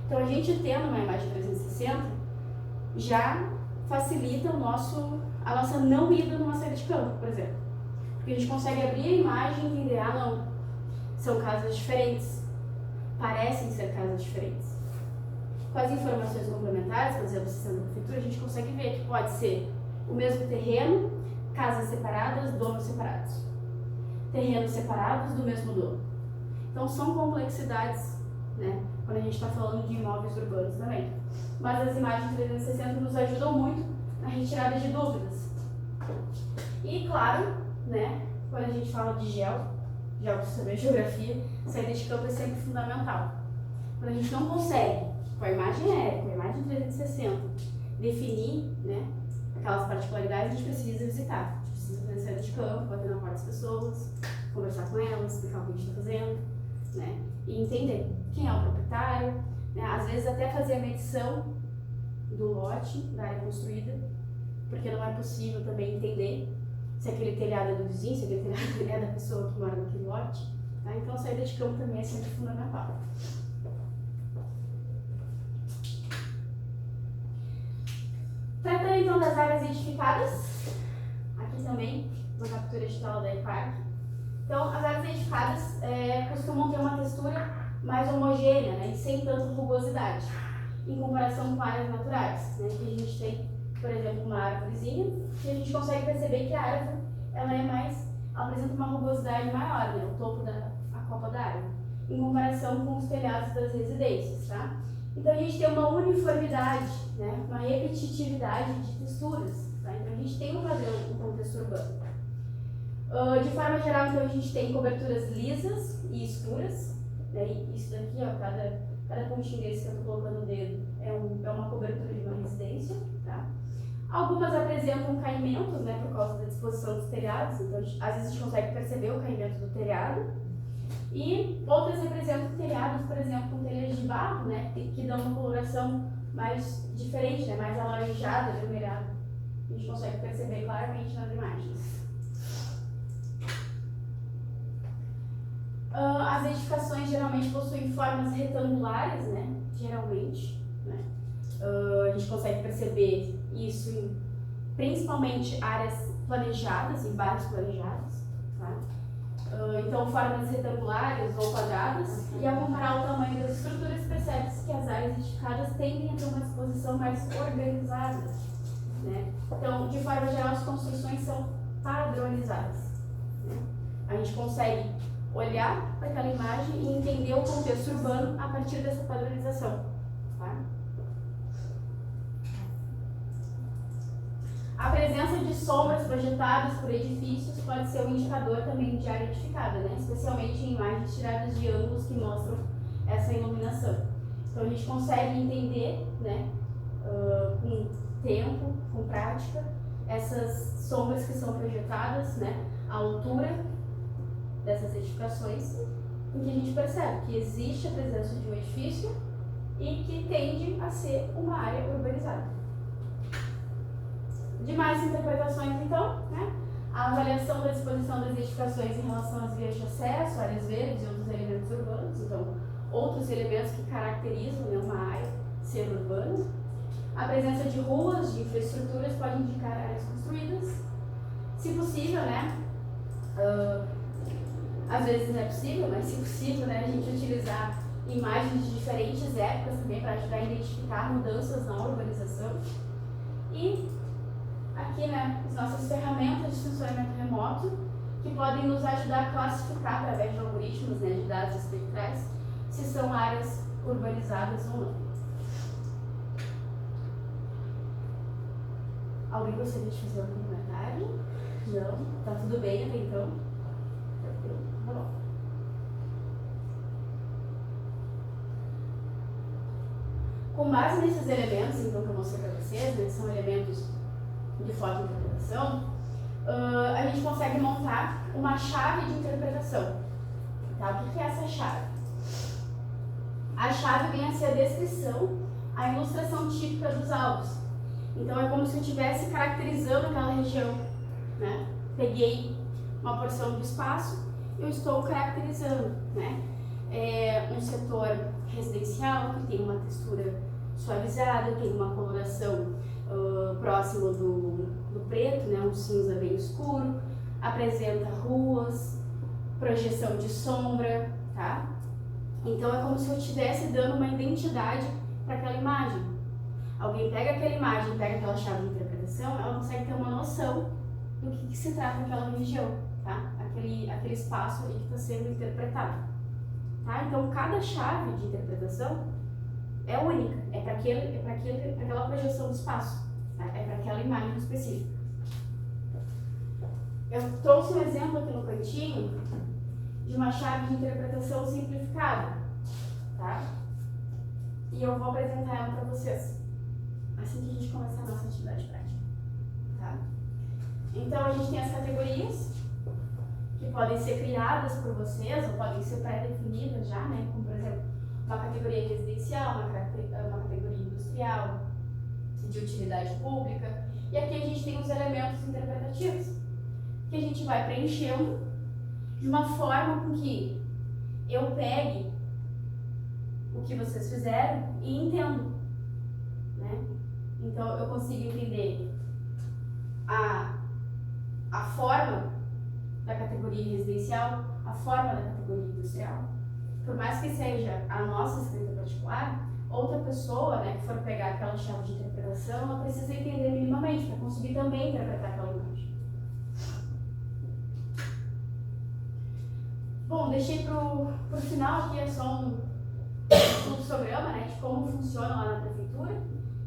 Speaker 1: Então a gente tendo uma imagem 360 já facilita a nossa não ida numa saída de campo, por exemplo. Porque a gente consegue abrir a imagem e entender, não, são casas diferentes, parecem ser casas diferentes. Com as informações complementares, por exemplo, o sistema da prefeitura, a gente consegue ver que pode ser o mesmo terreno, casas separadas, donos separados. Terrenos separados do mesmo dono. Então são complexidades, né, quando a gente está falando de imóveis urbanos também. Mas as imagens 360 nos ajudam muito na retirada de dúvidas. E claro, né, quando a gente fala de saber geografia, saída de campo é sempre fundamental. Quando a gente não consegue, com a imagem aérea, com a imagem 360, definir, né, aquelas particularidades, a gente precisa visitar. A gente precisa fazer saída de campo, bater na porta das pessoas, conversar com elas, explicar o que a gente está fazendo, né, e entender quem é o proprietário, né, às vezes até fazer a medição do lote, da área construída, porque não é possível também entender se aquele telhado é do vizinho, se aquele telhado é da pessoa que mora naquele lote. Tá? Então a saída de campo também é sempre fundamental. Tratando então das áreas edificadas, aqui também uma captura de tela da IPARC. Então as áreas edificadas costumam ter uma textura mais homogênea, né, e sem tanta rugosidade. em comparação com áreas naturais, né? Que a gente tem, por exemplo, uma árvorezinha, e a gente consegue perceber que a árvore ela apresenta uma rugosidade maior, né? O topo a copa da árvore, em comparação com os telhados das residências, tá? Então a gente tem uma uniformidade, né? Uma repetitividade de texturas, tá? Então a gente tem um padrão no contexto urbano. De forma geral, então a gente tem coberturas lisas e escuras, né? E isso daqui, ó, cada pontinho desse que eu estou colocando o dedo é uma cobertura de uma residência, tá? Algumas apresentam caimentos, né, por causa da disposição dos telhados, então às vezes a gente consegue perceber o caimento do telhado. E outras representam telhados, por exemplo, com telhas de barro, né, que dão uma coloração mais diferente, né, mais alaranjada, avermelhada. A gente consegue perceber claramente nas imagens. As edificações geralmente possuem formas retangulares, né, geralmente, né. A gente consegue perceber isso em principalmente áreas planejadas, em bairros planejados, tá? Então, formas retangulares ou quadradas, e ao comparar o tamanho das estruturas, percebe-se que as áreas edificadas tendem a ter uma disposição mais organizada, né? Então, de forma geral, as construções são padronizadas, né? A gente consegue olhar para aquela imagem e entender o contexto urbano a partir dessa padronização, tá? A presença de sombras projetadas por edifícios pode ser um indicador também de área edificada, né? Especialmente em imagens tiradas de ângulos que mostram essa iluminação. Então a gente consegue entender, né, com tempo, com prática, essas sombras que são projetadas, né, a altura dessas edificações, em que a gente percebe que existe a presença de um edifício e que tende a ser uma área urbanizada. Demais interpretações, então, né? A avaliação da disposição das edificações em relação às vias de acesso, áreas verdes e outros elementos urbanos, então, outros elementos que caracterizam, né, uma área ser urbana. A presença de ruas, de infraestruturas, pode indicar áreas construídas. Se possível, né? Às vezes não é possível, mas se possível, né, a gente utilizar imagens de diferentes épocas também para ajudar a identificar mudanças na urbanização. E aqui, né, as nossas ferramentas de sensoramento remoto, que podem nos ajudar a classificar através de algoritmos, né, de dados espectrais, se são áreas urbanizadas ou não. Alguém gostaria de fazer algum comentário? Não? Tá tudo bem até então? Tá bom. Com base nesses elementos, então, que eu mostrei para vocês, né, são elementos de fotointerpretação, a gente consegue montar uma chave de interpretação. Tá? O que é essa chave? A chave vem a ser a descrição, a ilustração típica dos alvos. Então é como se eu estivesse caracterizando aquela região, né? Peguei uma porção do espaço, eu estou caracterizando, né? Um setor residencial que tem uma textura suavizada, tem uma coloração próximo do preto, né, um cinza bem escuro, apresenta ruas, projeção de sombra, tá? Então é como se eu estivesse dando uma identidade para aquela imagem. Alguém pega aquela imagem, pega aquela chave de interpretação, ela consegue ter uma noção do que se trata aquela região, tá? Aquele espaço ali que está sendo interpretado, tá? Então cada chave de interpretação é única, é para aquela projeção do espaço, tá? É para aquela imagem específica. Eu trouxe um exemplo aqui no cantinho de uma chave de interpretação simplificada, tá? E eu vou apresentar ela para vocês assim que a gente começar a nossa atividade prática, tá? Então a gente tem as categorias que podem ser criadas por vocês ou podem ser pré-definidas já, né? Como por exemplo, uma categoria residencial, uma categoria industrial, de utilidade pública. E aqui a gente tem os elementos interpretativos, que a gente vai preenchendo de uma forma com que eu pegue o que vocês fizeram e entendo, né? Então eu consigo entender a forma da categoria residencial, a forma da categoria industrial. Por mais que seja a nossa escrita particular, outra pessoa, né, que for pegar aquela chave de interpretação, ela precisa entender minimamente para conseguir também interpretar aquela imagem. Bom, deixei pro final aqui, é só um fluxograma, né, de como funciona lá na prefeitura.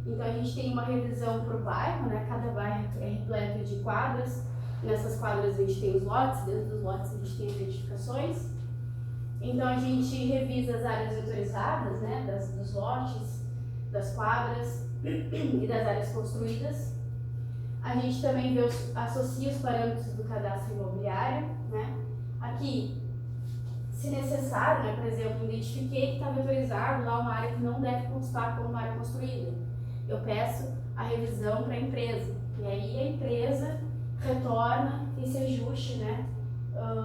Speaker 1: Então a gente tem uma revisão por bairro, né, cada bairro é repleto de quadras. Nessas quadras a gente tem os lotes, dentro dos lotes a gente tem as edificações. Então a gente revisa as áreas vetorizadas, né, dos lotes, das quadras e das áreas construídas. A gente também associa os parâmetros do cadastro imobiliário, né. Aqui, se necessário, né, por exemplo, identifiquei que está vetorizado lá uma área que não deve constar como uma área construída. Eu peço a revisão para a empresa. E aí a empresa retorna esse ajuste, né,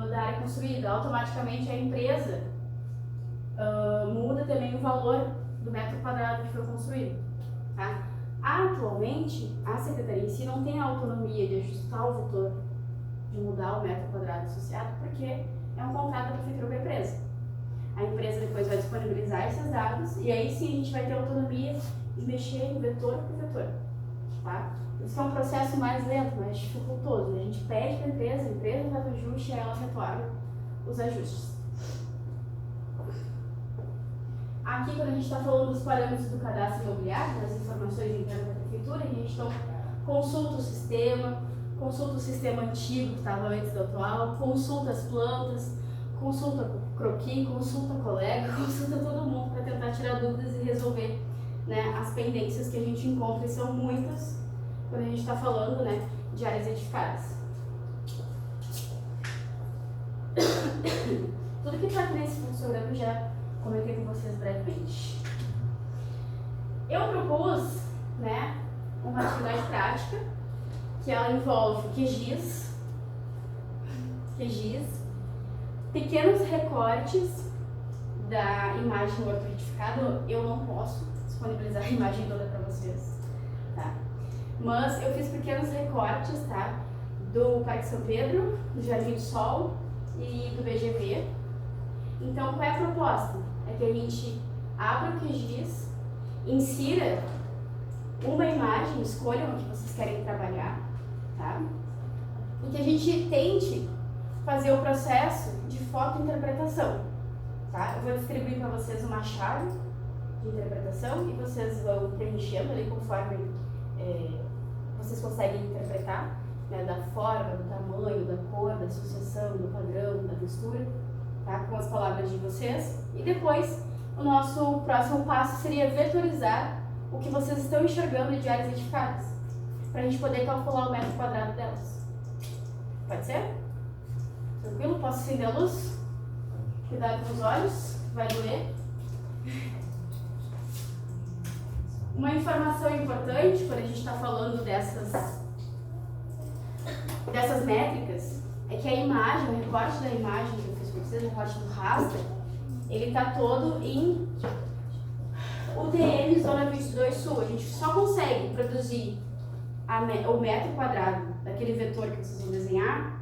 Speaker 1: da área construída. Automaticamente a empresa muda também o valor do metro quadrado que foi construído. Tá? Atualmente, a Secretaria em si não tem a autonomia de ajustar o vetor, de mudar o metro quadrado associado, porque é um contrato da prefeitura com a empresa. A empresa depois vai disponibilizar esses dados e aí sim a gente vai ter autonomia de mexer em vetor por vetor. Tá? Isso é um processo mais lento, mais dificultoso. A gente pede para a empresa faz o ajuste e ela retorna os ajustes. Aqui, quando a gente está falando dos parâmetros do cadastro imobiliário, das informações internas da prefeitura, a gente então consulta o sistema antigo que estava antes do atual, consulta as plantas, consulta o croquis, consulta o colega, consulta todo mundo para tentar tirar dúvidas e resolver, né, as pendências que a gente encontra, e são muitas quando a gente está falando, né, de áreas edificadas. Tudo que está aqui nesse fluxograma já comentei com vocês brevemente. Eu propus, né, uma atividade prática que ela envolve QGIS, pequenos recortes da imagem do ortoedificado. Eu não posso disponibilizar a imagem toda para vocês, tá? Mas eu fiz pequenos recortes, tá? Do Parque São Pedro, do Jardim do Sol e do BGV. Então, qual é a proposta? É que a gente abra o QGIS, insira uma imagem, escolham o que vocês querem trabalhar, tá? E que a gente tente fazer o processo de fotointerpretação, tá? Eu vou distribuir para vocês uma chave de interpretação e vocês vão preenchendo ali conforme vocês conseguem interpretar, né, da forma, do tamanho, da cor, da associação, do padrão, da textura, tá? Com as palavras de vocês. E depois, o nosso próximo passo seria vetorizar o que vocês estão enxergando de áreas edificadas, para a gente poder calcular o metro quadrado delas. Pode ser? Tranquilo? Posso acender a luz? Cuidado com os olhos, vai doer. Uma informação importante quando a gente está falando dessas métricas é que a imagem, o recorte da imagem que eu fiz para vocês, o recorte do raster, ele está todo em UTM Zona 22 Sul. A gente só consegue produzir o metro quadrado daquele vetor que vocês vão desenhar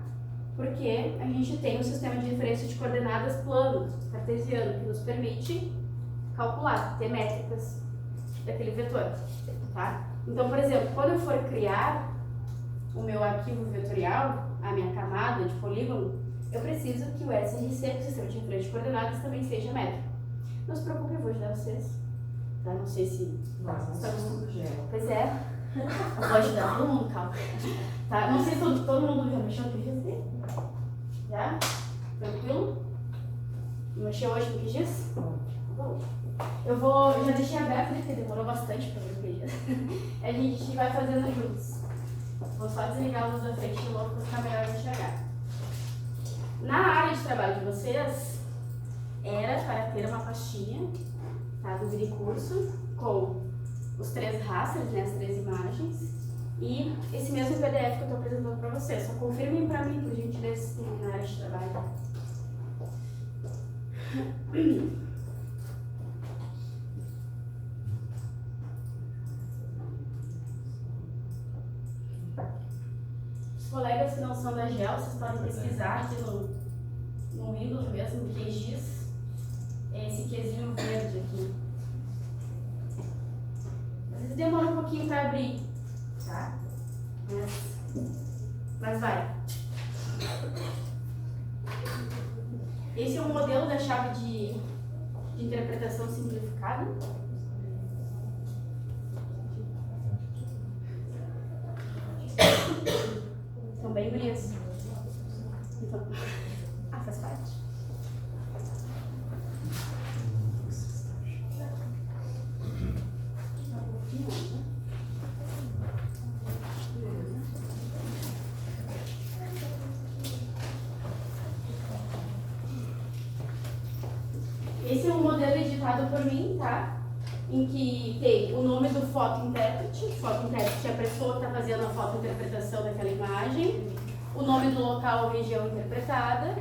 Speaker 1: porque a gente tem um sistema de referência de coordenadas plano, cartesiano, que nos permite calcular, ter métricas daquele vetor, tá? Então, por exemplo, quando eu for criar o meu arquivo vetorial, a minha camada de polígono, eu preciso que o SRC, o sistema de referência de coordenadas, também seja métrico. Não se preocupe, eu vou ajudar vocês, tá? Não sei se estamos tudo já. Pois é, eu vou ajudar todo mundo, calma. Tá? Não sei se todo mundo já mexeu no QGIS? Já? Tranquilo? Mexeu hoje no QGIS? Bom. Eu já deixei aberto, porque demorou bastante para ver o QGIS. A gente vai fazendo juntos. Vou só desligar a luz da frente de novo para ficar melhor de enxergar. Na área de trabalho de vocês, era para ter uma pastinha, tá, do Viricurso com os 3 rastros, né, as 3 imagens, e esse mesmo PDF que eu estou apresentando para vocês. Só confirmem para mim, por gentileza, se tem na área de trabalho. Os colegas que não são da GEL, vocês podem pesquisar aqui no Windows mesmo, QGIS, esse Qzinho verde aqui. Às vezes demora um pouquinho para abrir, tá? Mas vai. Esse é o modelo da chave de interpretação simplificada. São bem gurias. Então, faz parte. Esse é um modelo editado por mim, tá? Em que tem o nome do fotointérprete. Fotointérprete é a pessoa que está fazendo a fotointerpretação daquela imagem. O nome do local ou região interpretada.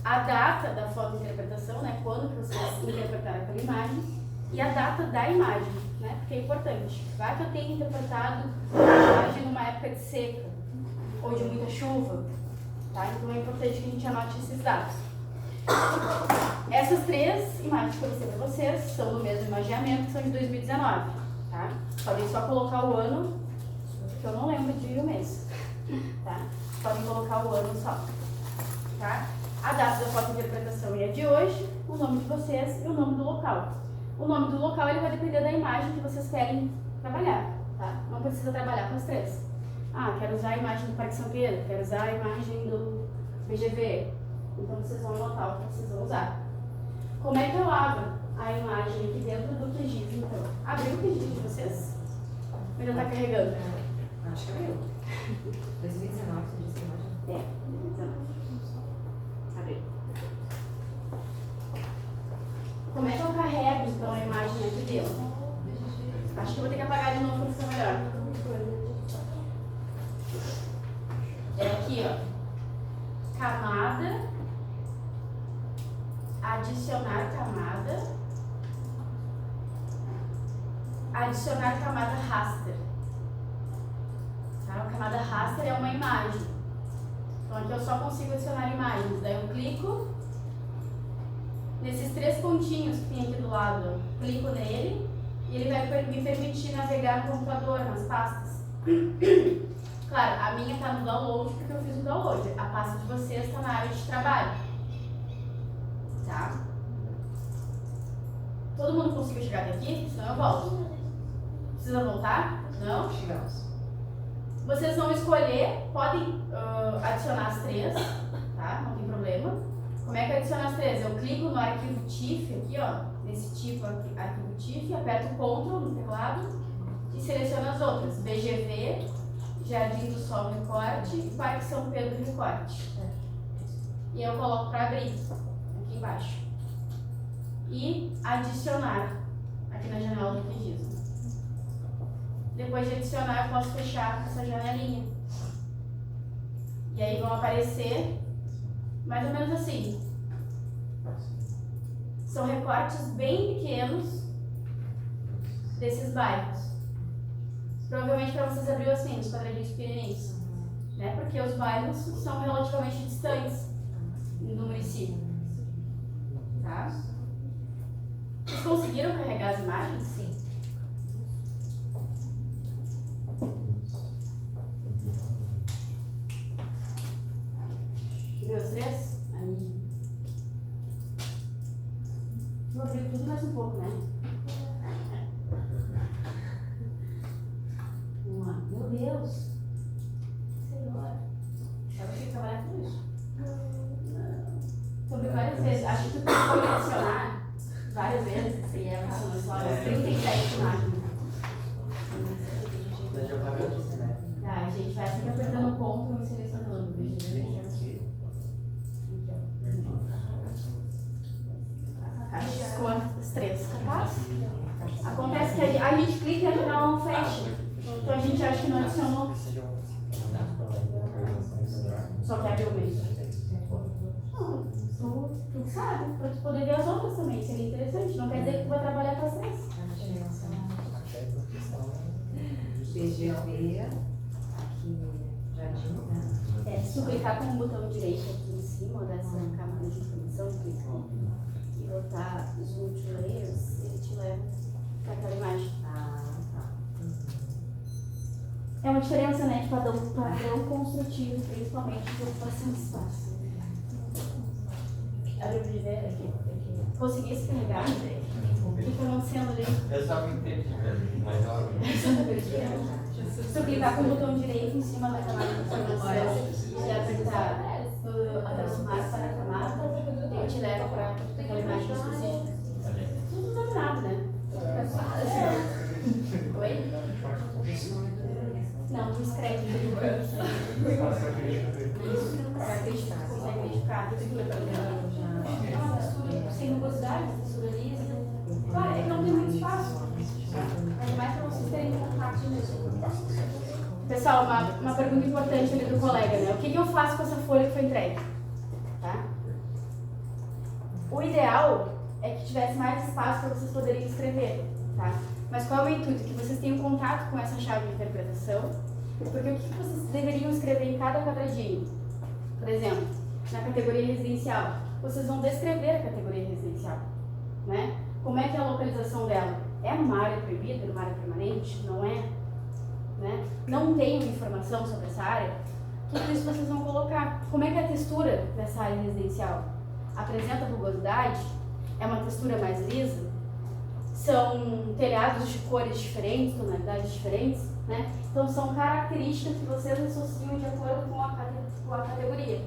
Speaker 1: A data da fotointerpretação, né? Quando que vocês interpretaram aquela imagem. E a data da imagem, né? Porque é importante. Vai que eu tenha interpretado a imagem numa época de seca ou de muita chuva, tá? Então é importante que a gente anote esses dados. Essas 3 imagens que eu mostrei para vocês são do mesmo imaginamento, que são de 2019, tá? Podem só colocar o ano, que eu não lembro de o mês, tá? Podem colocar o ano só, tá? A data da fotointerpretação é a de hoje, o nome de vocês e o nome do local. O nome do local ele vai depender da imagem que vocês querem trabalhar, tá? Não precisa trabalhar com as 3. Ah, quero usar a imagem do Parque São Pedro, quero usar a imagem do BGV. Então vocês vão anotar o que vocês vão usar. Como é que eu abro a imagem aqui dentro do QGIS, então? Abriu o QGIS de vocês? Ou ainda está carregando?
Speaker 2: Acho que abriu. 2019, você disse a imagem?
Speaker 1: 2019. Abriu. Como é que eu carrego, então, a imagem aqui dentro? Acho que eu vou ter que apagar de novo para ficar melhor. É aqui, ó. Camada. Adicionar camada. Adicionar camada raster. Tá? A camada raster é uma imagem. Então aqui eu só consigo adicionar imagens. Daí eu clico nesses 3 pontinhos que tem aqui do lado. Clico nele e ele vai me permitir navegar no computador, nas pastas. Claro, a minha está no download porque eu fiz o download. A pasta de vocês está na área de trabalho. Tá? Todo mundo conseguiu chegar até aqui? Senão eu volto. Precisa voltar? Não?
Speaker 2: Chegamos.
Speaker 1: Vocês vão escolher, podem adicionar as 3, tá? Não tem problema. Como é que adiciona as 3? Eu clico no arquivo TIFF aqui, ó. Nesse tipo arquivo TIFF, aperto Ctrl no teclado e seleciono as outras. BGV, Jardim do Sol Recorte e Parque São Pedro Recorte. E eu coloco para abrir. Aqui embaixo. E adicionar aqui na janela do QGIS. Depois de adicionar, eu posso fechar essa janelinha. E aí vão aparecer mais ou menos assim. São recortes bem pequenos desses bairros. Provavelmente para vocês abriu assim, os quadradinhos pequenininhos. Né? Porque os bairros são relativamente distantes do município. Tá? Vocês conseguiram carregar as imagens?
Speaker 2: Sim.
Speaker 1: Viu os 3? Aí. Vou abrir tudo mais um pouco, né? Vamos lá. Meu Deus! Senhor! Eu vou ter que trabalhar com isso. Sobre várias vezes. Acho que tu pode adicionar várias vezes. Assim, é só 37 imagens. Tá, a gente vai sempre apertando o ponto e selecionando. Com as 3, capaz? Acontece que a gente clica e a janela não fecha. Então a gente acha que não adicionou. Só que abriu mesmo. Não, tu sabe, para tu poder ver as outras também, seria interessante. Não quer dizer que tu vai trabalhar com as 3.
Speaker 2: BGV, aqui Jardim, né?
Speaker 1: Se tu clicar com o botão direito aqui em cima dessa camada de informação, clicar e botar Zoom to Layers, ele te leva para aquela imagem.
Speaker 2: Ah, tá.
Speaker 1: É uma diferença, né, de padrão construtivo, principalmente de ocupação de espaço. Consegui explicar? Fica não sendo ali.
Speaker 3: Eu só me entendi, mas
Speaker 1: Se eu clicar com o botão direito em cima da camada de informação e apertar aproximar para a camada, ele te leva para aquela imagem específica. Tudo dominado, né? Oi? Não, tu escreve. Consegue identificar. É uma textura sem rugosidade, textura lisa. Claro, é que não tem muito espaço. Mas mais para vocês terem contato mesmo. Pessoal, uma pergunta importante ali do colega, né? O que eu faço com essa folha que foi entregue? Tá? O ideal é que tivesse mais espaço para vocês poderem escrever, tá? Mas qual é o intuito? Que vocês tenham contato com essa chave de interpretação, porque o que vocês deveriam escrever em cada quadradinho? Por exemplo, na categoria residencial, vocês vão descrever a categoria residencial, né? Como é que é a localização dela? É numa área proibida, numa área permanente? Não é? Né? Não tenho informação sobre essa área? Tudo isso vocês vão colocar. Como é que é a textura dessa área residencial? Apresenta rugosidade? É uma textura mais lisa? São telhados de cores diferentes, tonalidades diferentes, né? Então são características que vocês associam de acordo com a categoria,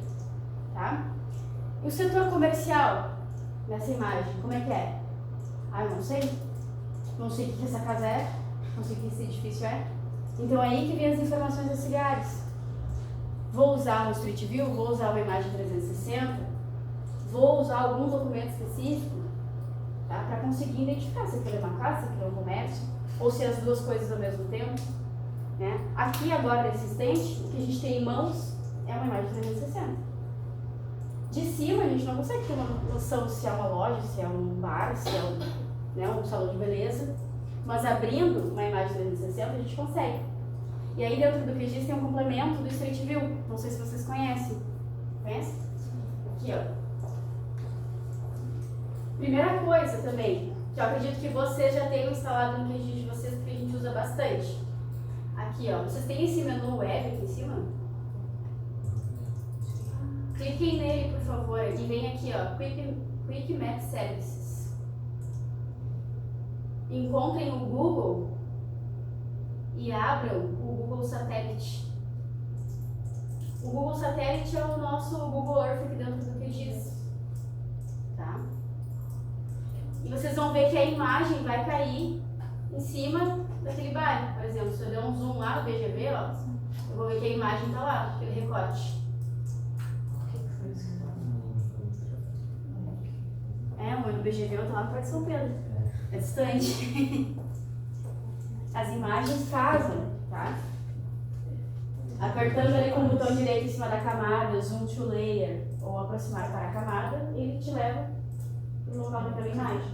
Speaker 1: tá? E o setor comercial, nessa imagem, como é que é? Ah, eu não sei. Não sei o que essa casa é, não sei o que esse edifício é. Então é aí que vem as informações auxiliares. Vou usar um Street View, vou usar uma imagem 360, vou usar algum documento específico, tá? Para conseguir identificar se aquilo é uma casa, se aquilo é um comércio, ou se é as duas coisas ao mesmo tempo. Né? Aqui agora nesse instante, o que a gente tem em mãos é uma imagem 360. De cima a gente não consegue ter uma noção se é uma loja, se é um bar, se é um salão de beleza, mas abrindo uma imagem 360 a gente consegue. E aí dentro do QGIS tem um complemento do Street View, não sei se vocês conhecem. Conhece? Aqui, ó. Primeira coisa também, que eu acredito que vocês já tenham instalado no QGIS de vocês, porque a gente usa bastante. Aqui, ó, vocês têm esse menu web aqui em cima? Cliquem nele, por favor, e vem aqui, ó, Quick Map Services. Encontrem o Google e abram o Google Satélite. O Google Satélite é o nosso Google Earth aqui dentro do QGIS, tá? E vocês vão ver que a imagem vai cair em cima daquele bairro. Por exemplo, se eu der um zoom lá no BGV, ó, eu vou ver que a imagem está lá, aquele recorte. O meu BGV eu tô lá no Porto de São Pedro. É distante. As imagens casam, tá? Apertando ali com o botão direito em cima da camada, zoom to layer, ou aproximar para a camada, ele te leva para o local daquela imagem.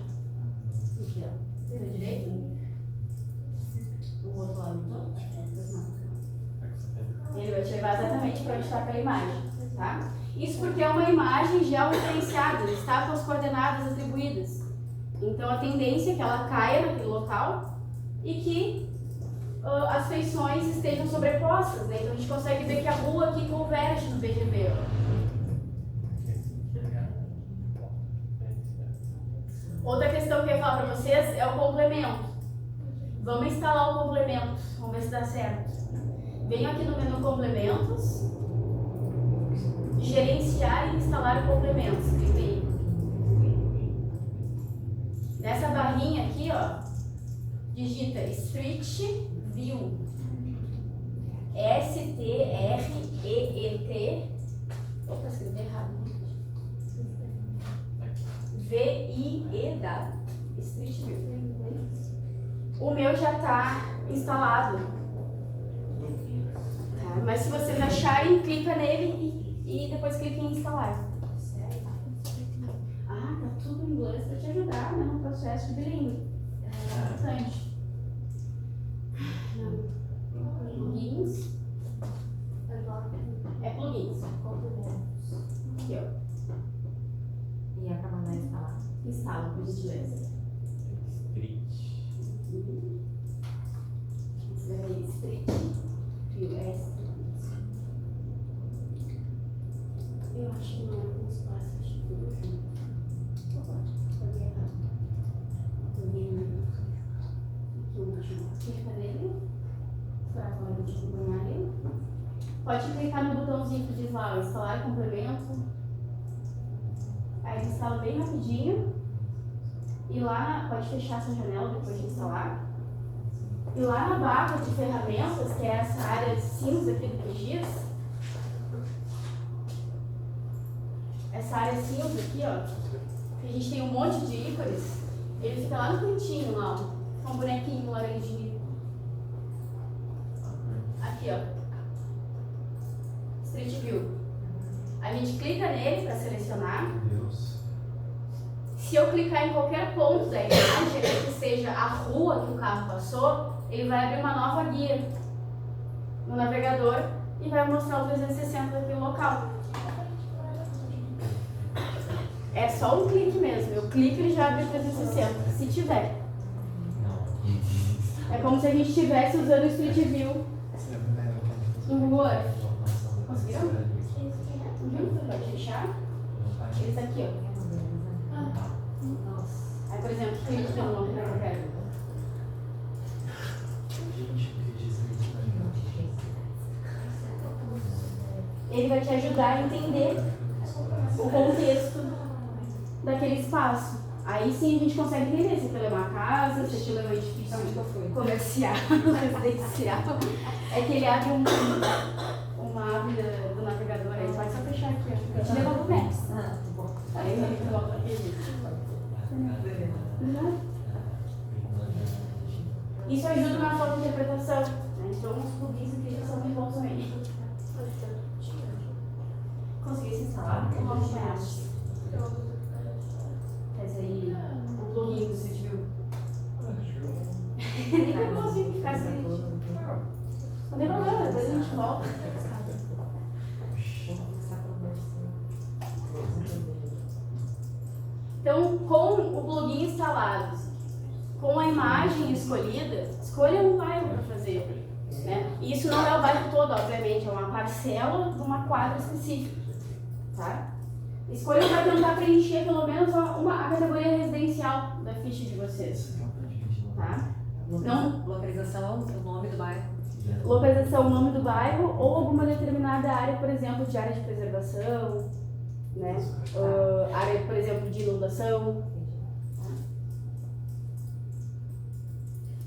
Speaker 1: Aqui, ó. Vira direito. O outro lado não. Ele vai te levar exatamente para onde está aquela imagem, tá? Isso porque é uma imagem georreferenciada, está com as coordenadas atribuídas. Então a tendência é que ela caia naquele local e que as feições estejam sobrepostas, né? Então a gente consegue ver que a rua aqui converge no BGV. Outra questão que eu ia falar para vocês é o complemento. Vamos instalar o complemento, vamos ver se dá certo. Venho aqui no menu complementos, gerenciar e instalar complementos. Clique aí. Nessa barrinha aqui, ó, digita Street View. S-T-R-E-E-T. Opa, escrevi errado. V-I-E-W. Street View. O meu já está instalado. Tá? Mas se vocês acharem, clica nele e depois clica em instalar. Ah, tá tudo em inglês para te ajudar, né, no processo de bilíngue. É importante. Plugins. É plugins. Aqui, ó.
Speaker 2: E a camada instalar?
Speaker 1: Instala, por gentileza.
Speaker 3: Street.
Speaker 1: Street. te acompanhar ali. Pode clicar no botãozinho que diz lá, instalar complemento. Aí instala bem rapidinho. E lá, pode fechar essa janela depois de instalar. E lá na barra de ferramentas, que é essa área cinza aqui do QGIS, essa área cinza aqui, ó, que a gente tem um monte de ícones, ele fica lá no cantinho, lá, ó, um bonequinho laranjinha. Aqui, ó, Street View. A gente clica nele para selecionar.
Speaker 3: Deus.
Speaker 1: Se eu clicar em qualquer ponto da imagem, que seja a rua que o carro passou, ele vai abrir uma nova guia no navegador e vai mostrar o 360 daquele local. É só um clique mesmo. Eu clico e ele já abre o 360, se tiver. É como se a gente estivesse usando o Street View no Google Earth. Conseguiram? Pode fechar? Eles aqui, ó. Aí, por exemplo, que a gente tem um nome que eu quero. Ele vai te ajudar a entender o contexto daquele espaço. Aí sim a gente consegue entender se aquilo é uma casa, se aquilo é um edifício comercial, residencial. É que ele abre uma aba do navegador aí, pode só fechar aqui, ó. Eu te levo pro Maps. Aí ele coloca aqui. Isso ajuda na fotointerpretação, né? Então os plugins aqui já são muito bons também. Consegui se instalar? Eu vou acompanhar. Faz aí o plugin do Street View. Nem que eu consigo ficar sem. Não tem problema, depois a gente volta. Então, com o plugin instalado, com a imagem escolhida, escolha um bairro para fazer. Né? E isso não é o bairro todo, obviamente, é uma parcela de uma quadra específica. Tá? Escolha para tentar preencher pelo menos a categoria residencial da ficha de vocês. Tá? Então,
Speaker 2: localização, o nome do bairro.
Speaker 1: Localização, o nome do bairro ou alguma determinada área, por exemplo, de área de preservação, né? Área, por exemplo, de inundação.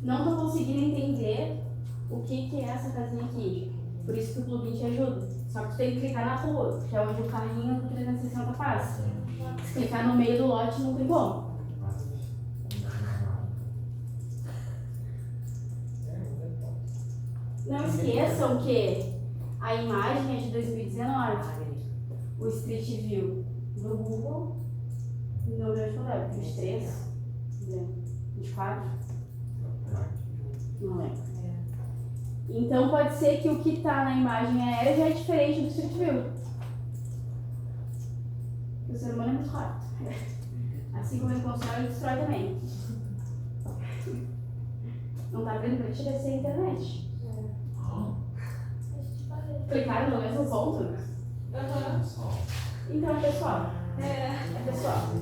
Speaker 1: Não estou conseguindo entender o que é essa casinha aqui. Por isso que o plugin te ajuda. Só que tu tem que clicar na rua, que é onde o carrinho do 360 passa. Se clicar no meio do lote, não tem como. Não esqueçam que a imagem é de 2019. O Street View do Google, não lembro qual é, 23, 24, não lembro. Então pode ser que o que está na imagem aérea já é diferente do Street View. O ser humano é muito rápido. Assim como ele constrói, ele destrói também. Não tá vendo para te descer a internet. Clicaram no mesmo ponto? Então é pessoal. É pessoal. O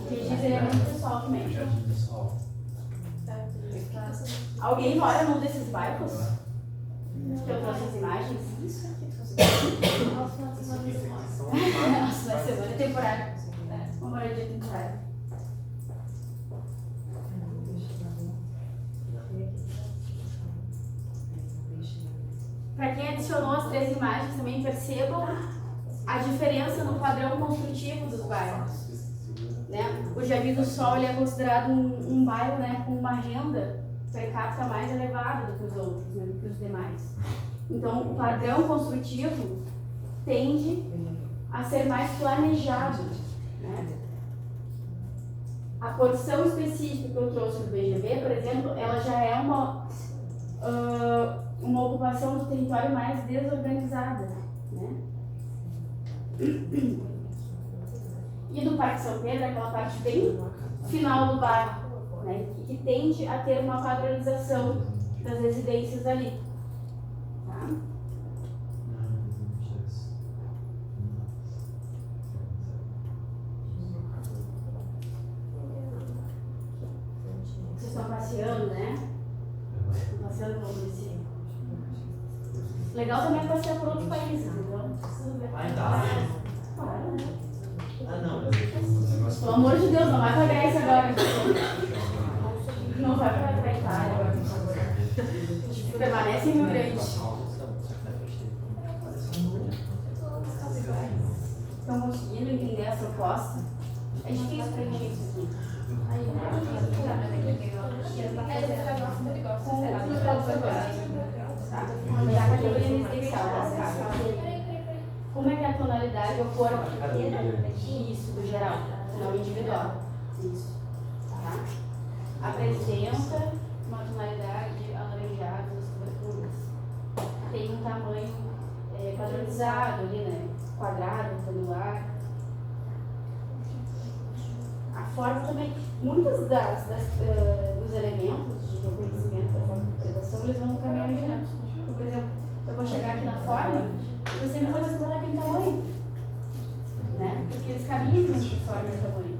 Speaker 1: que diz ele é muito pessoal também. Alguém mora num desses bairros? Que eu trouxe as imagens? Isso aqui. Nossa, vai ser temporário. Uma moradia temporária. Para quem adicionou as 3 imagens, também percebam a diferença no padrão construtivo dos bairros. Né? O Jardim do Sol ele é considerado um bairro, né, com uma renda per capita mais elevada do que os outros, né, do que os demais. Então, o padrão construtivo tende a ser mais planejado. Né? A porção específica que eu trouxe do BGV, por exemplo, ela já é uma ocupação do território mais desorganizada. Né? E do Parque São Pedro, aquela parte bem final do bairro, né, que tende a ter uma padronização das residências ali. Tá? Vocês estão passeando, né? Estão passeando pelo município. Legal também é passear por outros países, entendeu?
Speaker 3: Ainda.
Speaker 1: Claro.
Speaker 3: Ah, não, mas
Speaker 1: Pelo amor de Deus, não vai pra Grécia agora. Não vai pra Itália agora, por favor. Permanece em Rio Grande. Estão conseguindo entender a proposta? É difícil pra gente isso aqui. Vamos dar a categoria residencial. Como é que é a tonalidade ou cor? Isso, do geral, não individual. Isso. Tá? Apresenta uma tonalidade alaranjada das coberturas. Tem um tamanho padronizado ali, né? Quadrado, retangular. A forma também, muitos dos elementos de reconhecimento da forma de interpretação, eles vão no caminho dinâmico. Por exemplo, eu vou chegar aqui na forma, você me vai explorar aquele tamanho, né? Porque eles caminham dentro de forma e tamanho.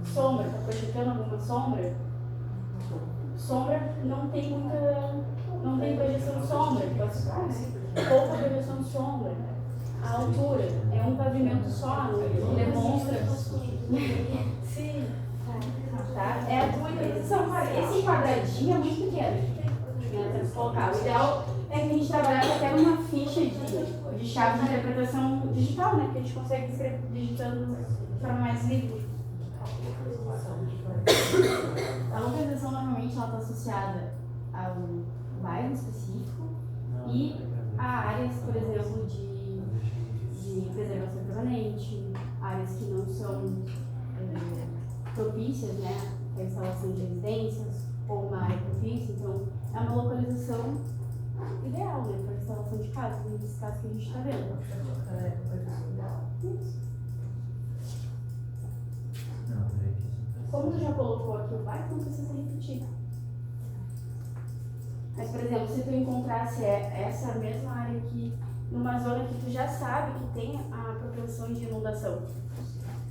Speaker 1: Sombra, está projetando alguma sombra? Sombra não tem projeção de sombra, pouca projeção de sombra. A altura é um pavimento só, não demonstra. Sim. Tá? É a tua interpretação. Esse quadradinho é muito pequeno. Né? Colocar. O ideal é que a gente trabalhasse até numa ficha de chave de interpretação digital, né? Porque a gente consegue escrever digitando de forma mais livre. A localização normalmente ela está associada a um bairro específico e a áreas, por exemplo, de preservação permanente, áreas que não são propícias, né, para a instalação de residências ou uma área propícia. Então, é uma localização ideal, né, para a instalação de casas, nesses casos que a gente está vendo. Isso. Como tu já colocou aqui o bairro, não precisa repetir. Mas, por exemplo, se tu encontrasse essa mesma área aqui, numa zona que tu já sabe que tem a propensão de inundação,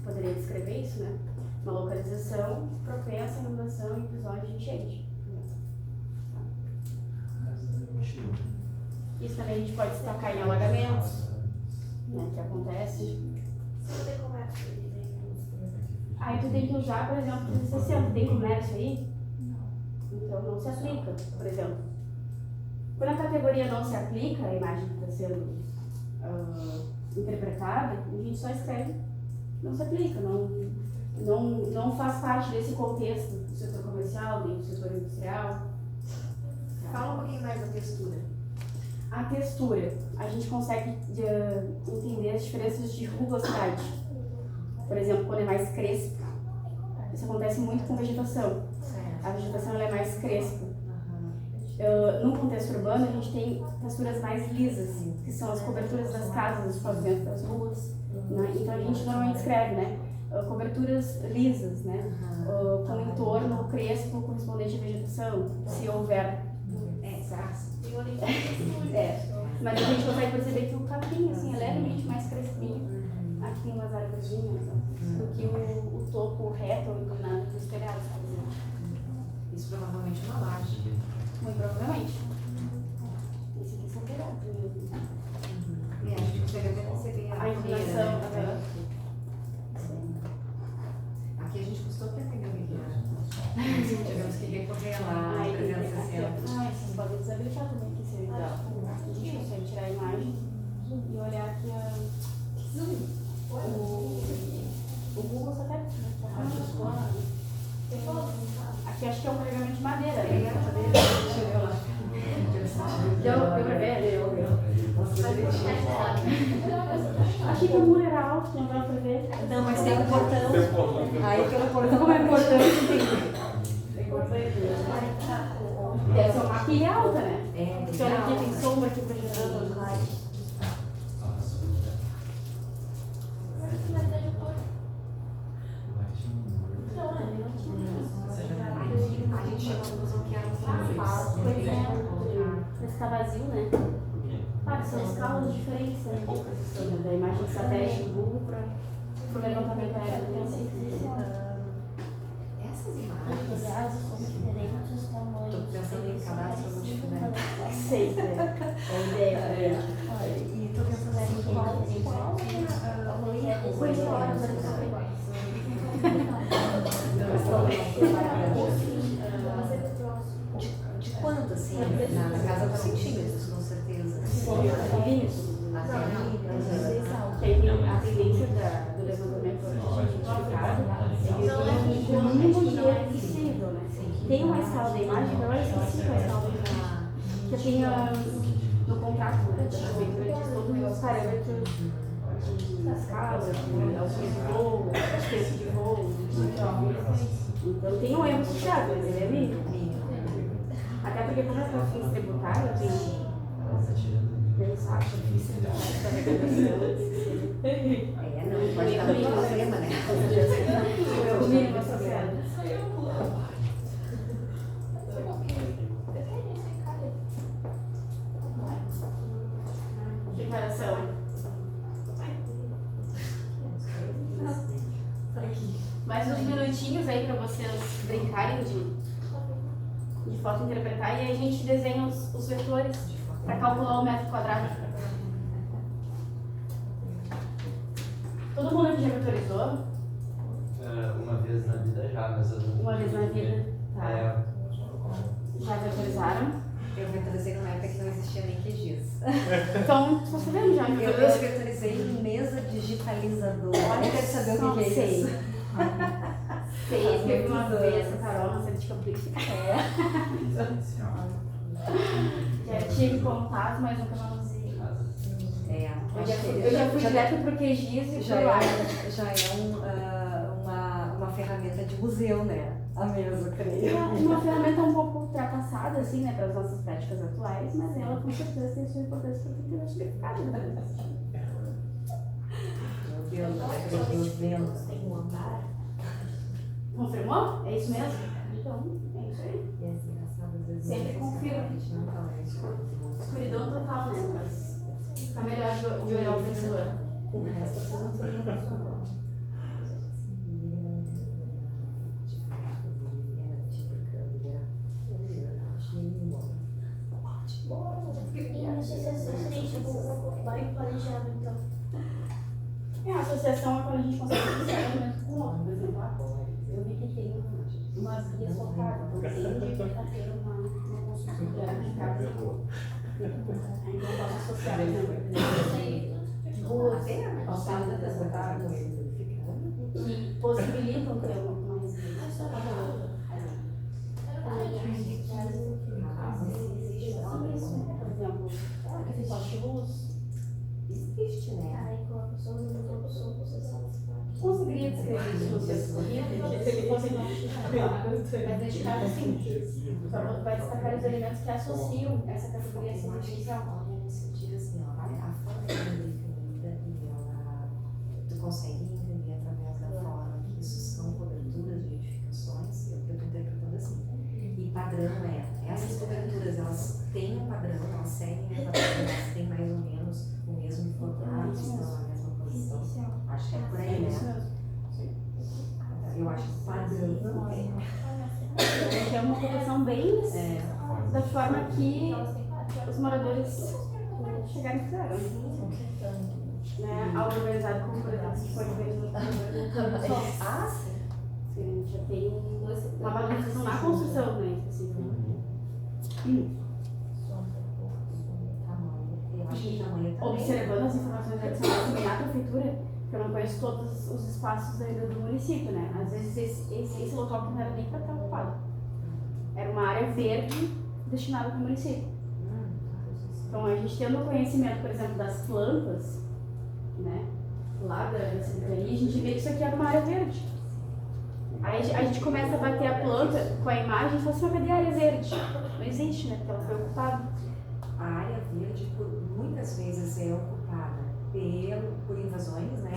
Speaker 1: poderia descrever isso, né? Uma localização propensa à inundação em episódio de enchente. Isso também a gente pode destacar em alagamentos, né, que acontece. Aí tu tem que usar, por exemplo, 360, tem comércio aí? Então não se aplica, por exemplo. Quando a categoria não se aplica, a imagem que está sendo interpretada, a gente só escreve, não se aplica, não faz parte desse contexto do setor comercial, nem do setor industrial.
Speaker 4: Fala um pouquinho mais da textura.
Speaker 1: A textura, a gente consegue entender as diferenças de rugosidade. Por exemplo, quando é mais crespo, isso acontece muito com vegetação. A vegetação ela é mais crespa. No contexto urbano, a gente tem texturas mais lisas, que são as coberturas das casas, os pavimentos das ruas. Né? Então a gente normalmente escreve, né? Coberturas lisas, né? Com entorno crespo correspondente à vegetação, se houver. Mas a gente consegue perceber que o capim assim, é levemente mais crespinho, aqui tem umas árvorezinhas, do que o topo reto ou inclinado dos telhados, por exemplo.
Speaker 4: Isso provavelmente é uma laje.
Speaker 1: Muito provavelmente. Esse aqui são telhados mesmo.
Speaker 4: E a gente consegue até perceber
Speaker 1: A inclinação.
Speaker 4: né? Aqui a gente custou para entender o que é. Tivemos que recorrer lá, 360.
Speaker 1: Vocês podem desabilitar também aqui, se ideal. A gente consegue tirar a imagem e olhar aqui o Google Satélite, né? Que é a parte dos planos. Aqui acho que é um carregamento de madeira, né? Deixa eu ver lá. Deu pra ver? Achei que o muro era alto, não dava pra ver.
Speaker 2: Não, mas tem um portão. Aí pelo portão.
Speaker 1: Como é importante, tem. Deve ser uma pilha alta, né? Porque olha aqui, tem sombra aqui projetando.
Speaker 4: A gente chegou à conclusão que era um espaço.
Speaker 1: Pois é, mas está vazio, né? Claro, são escalas diferentes, né? Da imagem de satélite do Google para o levantamento aéreo do
Speaker 4: Essas imagens
Speaker 1: Aliás, são diferentes
Speaker 4: Tô pensando em cadastro multifidel.
Speaker 1: Sei, né? É a ideia.
Speaker 2: E tô pensando em qual de quanto, assim, na casa dos centímetros, com certeza. Até ali,
Speaker 1: Que aí tem a tendência do levantamento identificado, ele tem o mínimo dinheiro possível, né? Tem uma escala da imagem, agora eu esqueci qual é a escala da imagem. Que tem no contrato, né, da prefeitura, diz todos os parâmetros das casas, de auxílio de voo, de tempo de voo, então tem um erro associado, mas ele é mínimo. Até porque como é para fins tributários, eu tenho que pensar que fins tributários da arrecadação.
Speaker 4: Não pode dar muito problema, né?
Speaker 1: O mínimo associado. Declaração. Mais uns minutinhos aí para vocês brincarem de foto interpretar e aí a gente desenha os vetores para calcular o metro quadrado. Todo mundo aqui já vetorizou?
Speaker 3: Uma vez na vida já, mas eu não.
Speaker 1: Uma vez na vida? Tá.
Speaker 3: É.
Speaker 1: Já vetorizaram?
Speaker 2: eu vetorizei numa época que não existia nem QGIS.
Speaker 1: Então, tô sabendo já.
Speaker 2: Eu vetorizei em mesa digitalizadora.
Speaker 1: Olha,
Speaker 2: quer saber o que é
Speaker 1: sei.
Speaker 2: isso?
Speaker 1: Sei, escrevi uma vez a Carol na série de Capricho. Já tive contato, mas nunca mais usei. Eu já fui direto pro QGIS e
Speaker 2: já
Speaker 1: fui lá.
Speaker 2: já é uma ferramenta de museu, né? A mesa, creio.
Speaker 1: Uma ferramenta um pouco ultrapassada, assim, né, para as nossas práticas atuais, mas ela com certeza tem sua importância para quem tem significado, né?
Speaker 2: Meu Deus, na década de 90.
Speaker 1: Tem um andar. Confirmou? É isso mesmo? Então, é isso aí. Sempre confirma. Escuridão total, né? Mas fica melhor de olhar o vencedor.
Speaker 2: O resto vocês não têm.
Speaker 1: A associação é quando a gente consegue fazer elemento com o outro. Por exemplo, eu vi que tem umas guias focadas, então tende a ter uma consultoria de cada. Então eu posso associar, por exemplo, ruas que possibilitam ter uma residência. Por exemplo, aquele poste de luz. Existe, né? Conseguiria descrever isso no texto corrido, se fosse mas neste caso, sim. Só vai destacar os elementos que associam essa categoria residencial.
Speaker 2: No sentido assim, ó, a forma é definida e ela, tu consegue entender através da forma que isso são coberturas de edificações, eu estou interpretando assim. E padrão essas coberturas, elas têm um padrão, elas seguem a padrão, elas têm mais ou menos o mesmo formato, estão na mesma posição. Acho que é por aí, né? Eu acho que padrão
Speaker 1: É uma colocação bem da forma que os moradores chegaram e fizeram. Né? Algo organizado como, por exemplo, se for de vez no sim, já tem uma valorização na construção, né? E observando as informações adicionais também na prefeitura, porque eu não conheço todos os espaços ainda do município, né? Às vezes esse local que não era nem para estar ocupado. Era uma área verde destinada para o município. Então a gente tendo conhecimento, por exemplo, das plantas, né? Lá da secretaria, a gente vê que isso aqui era uma área verde. Aí a gente começa a bater a planta com a imagem e fala assim, mas cadê a área verde? Não existe, né? Porque ela foi ocupada.
Speaker 2: A área verde, muitas vezes, é ocupada por invasões, né?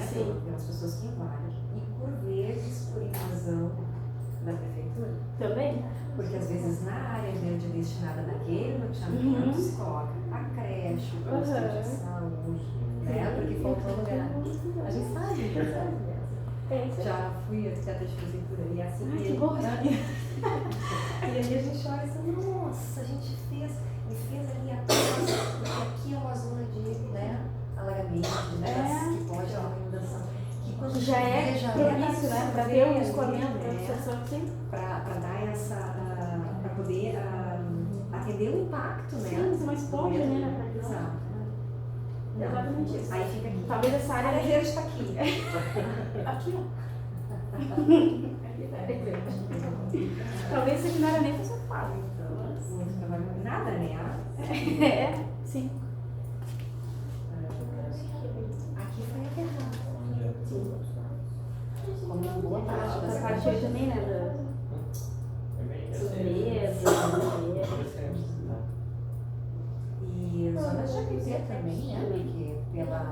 Speaker 2: Pelas pessoas que invadem. E por vezes por invasão da prefeitura.
Speaker 1: Também.
Speaker 2: Porque às vezes na área verde destinada naquele loteamento se coloca a creche, o posto de saúde, né? Porque faltou lugar. A gente sabe, né?
Speaker 1: É isso aí.
Speaker 2: Já fui arquiteta de prefeitura e assim.
Speaker 1: Ai, que bom.
Speaker 2: E aí a gente olha assim, nossa, a gente fez ali a praça, porque aqui é uma zona de, né, alagamento, que pode ter uma inundação. Que quando
Speaker 1: Já é propício, né? Para ter um escoamento,
Speaker 2: né, para dar essa, para poder atender o impacto, né?
Speaker 1: Sim, uma esponja, né?
Speaker 2: Exato.
Speaker 1: Exatamente isso.
Speaker 2: Aí fica aqui.
Speaker 1: Talvez essa área
Speaker 2: verde está aqui.
Speaker 1: Aqui, ó. Talvez isso aqui não era nem para ser fácil.
Speaker 2: Nada, né?
Speaker 1: É, sim.
Speaker 2: Aqui foi aterrado.
Speaker 1: Sim.
Speaker 2: Como uma boa parte
Speaker 1: Essa
Speaker 2: da
Speaker 1: parte aí também, né? Da surpresa,
Speaker 2: E zonas de APP também, né? Porque pela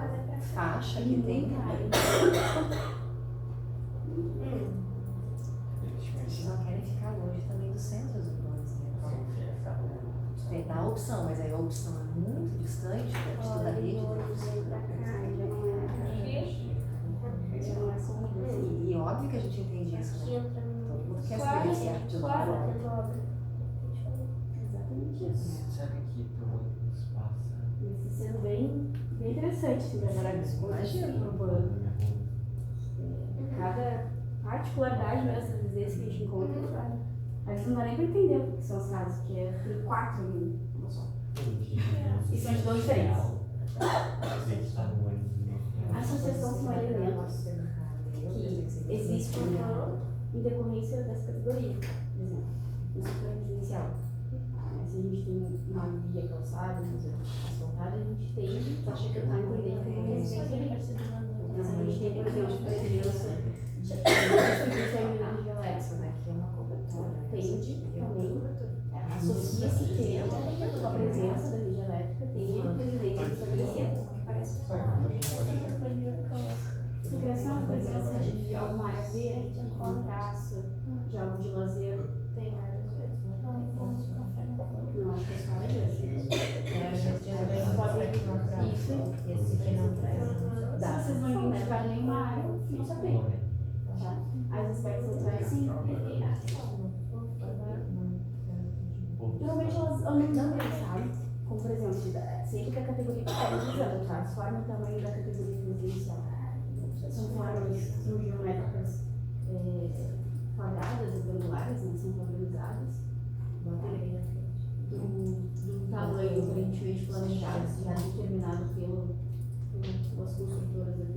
Speaker 2: faixa que tem também. Eles não querem ficar longe também dos centros urbanos, né? Dá a opção, mas aí a opção é muito distante para estudar rede. E óbvio que a gente entende isso, né? Todo mundo quer saber se é de lá.
Speaker 1: Exatamente isso.
Speaker 3: Sabe que pro espaço.
Speaker 1: Isso sendo bem interessante se trabalhar com
Speaker 2: Imagina.
Speaker 1: urbano. Cada particularidade dessas vezes que a gente encontra, sabe? A gente não dá nem pra entender o que são as casas, porque tem 4 ali, uma só. E são de duas diferentes. A associação são elementos que existem em decorrência dessa categoria. Por exemplo, no setor residencial. Se a gente tem uma via calçada, asfaltada, a gente tem, acha que eu estou entendendo como residência. Mas a gente tem, por exemplo, presença de distribuição de elétrica, né? Que é uma cobertura. Tem também, associa-se que com a presença da rede elétrica tem a residência estabelecida. Se criação a presença de alguma área verde, de uma praça, de algo de lazer, tem áreas verdes. Não, acho que é só área verde. Dá. Se vocês não identificarem nenhuma área, não sabem. As espécies naturais, sim. Geralmente elas andam também, sabe? Como, por exemplo, sempre que a categoria está analisando, tá? Forma o tamanho da categoria residencial. São formas, são geométricas quadradas, retangulares, né? São padronizadas. Do tamanho aparentemente planejado, já determinado pelas construtoras aqui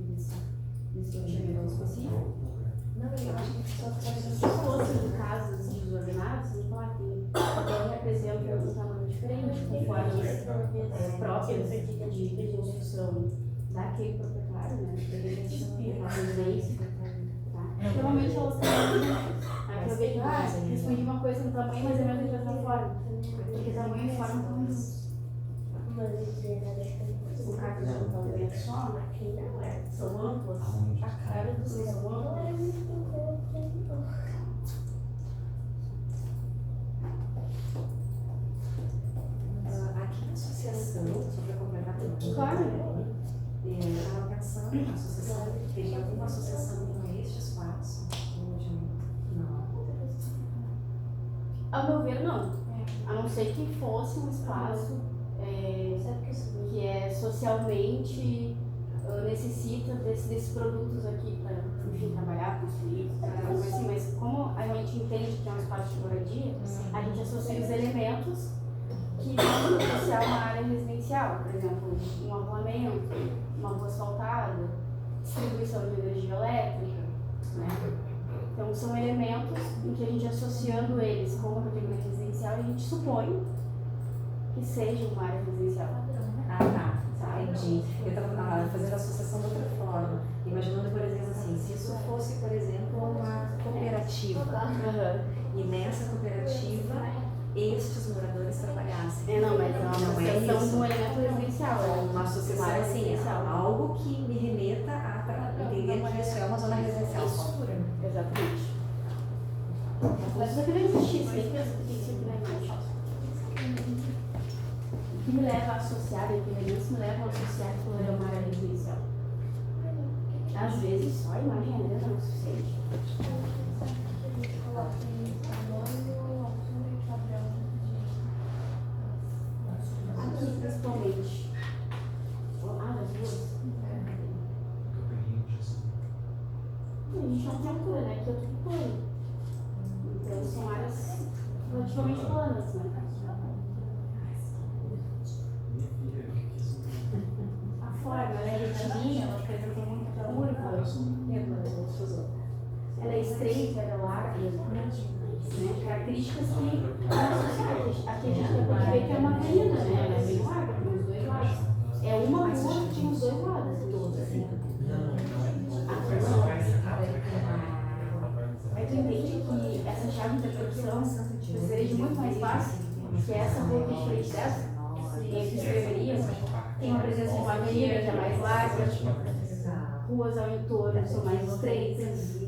Speaker 1: desse loteamento específico. Não, eu acho que só se fossem casos desordenados, vamos falar que cada um representa um tamanho diferente, com formas próprias de construção daquele proprietário, né? Da residência. Normalmente elas aproveitam, respondi uma coisa no tamanho, mas é mesmo de outra forma. Porque tamanho e forma estão juntos. O caso de um tamanho só, são amplas, a cara dos são amplas.
Speaker 2: Aqui na associação, só para completar tudo.
Speaker 1: Claro.
Speaker 2: Estava pensando na associação, teria alguma associação com este espaço? Não.
Speaker 1: Ao meu ver, não. A não ser que fosse um espaço que é socialmente necessita desses produtos aqui para, enfim, trabalhar, construir, assim, mas como a gente entende que é um espaço de moradia, a gente associa os elementos que vão associar uma área residencial, por exemplo, um arruamento, uma rua asfaltada, distribuição de energia elétrica, né? Então são elementos em que a gente associando eles com uma categoria residencial, a gente supõe que seja uma área residencial.
Speaker 2: Tá, entendi. Eu estava fazendo a associação de outra forma, imaginando, por exemplo, assim, se isso fosse, por exemplo, uma cooperativa, e nessa cooperativa estes moradores trabalhassem.
Speaker 1: Não, mas é uma associação de um elemento residencial.
Speaker 2: É uma associação, assim, algo que me remeta a entender que isso é uma zona residencial.
Speaker 1: Exatamente. Mas isso aqui não existe, isso aqui não existe. O que me leva a associar, elementos me levam a associar que é uma área residencial. Às vezes só a imagem aérea não é o suficiente. Aqui, principalmente. Das duas. A gente não tem altura, né? Aqui é tudo plano. Então são áreas relativamente planas, né? A forma, ela é retilínea, ela apresenta muita curva. Ela é estreita, ela é larga, né? Características que associadas. Aqui a gente pode ver que é uma avenida, né? Ela é bem larga, tem os dois lados. É uma rua que tem os dois lados, todos. Aí tu entende que essa chave de interpretação precisaria de muito mais fácil, que essa rua que é diferente dessa, e aí tu escreveria, tem uma presença de uma avenida que é mais larga, ruas ao entorno são mais estreitas.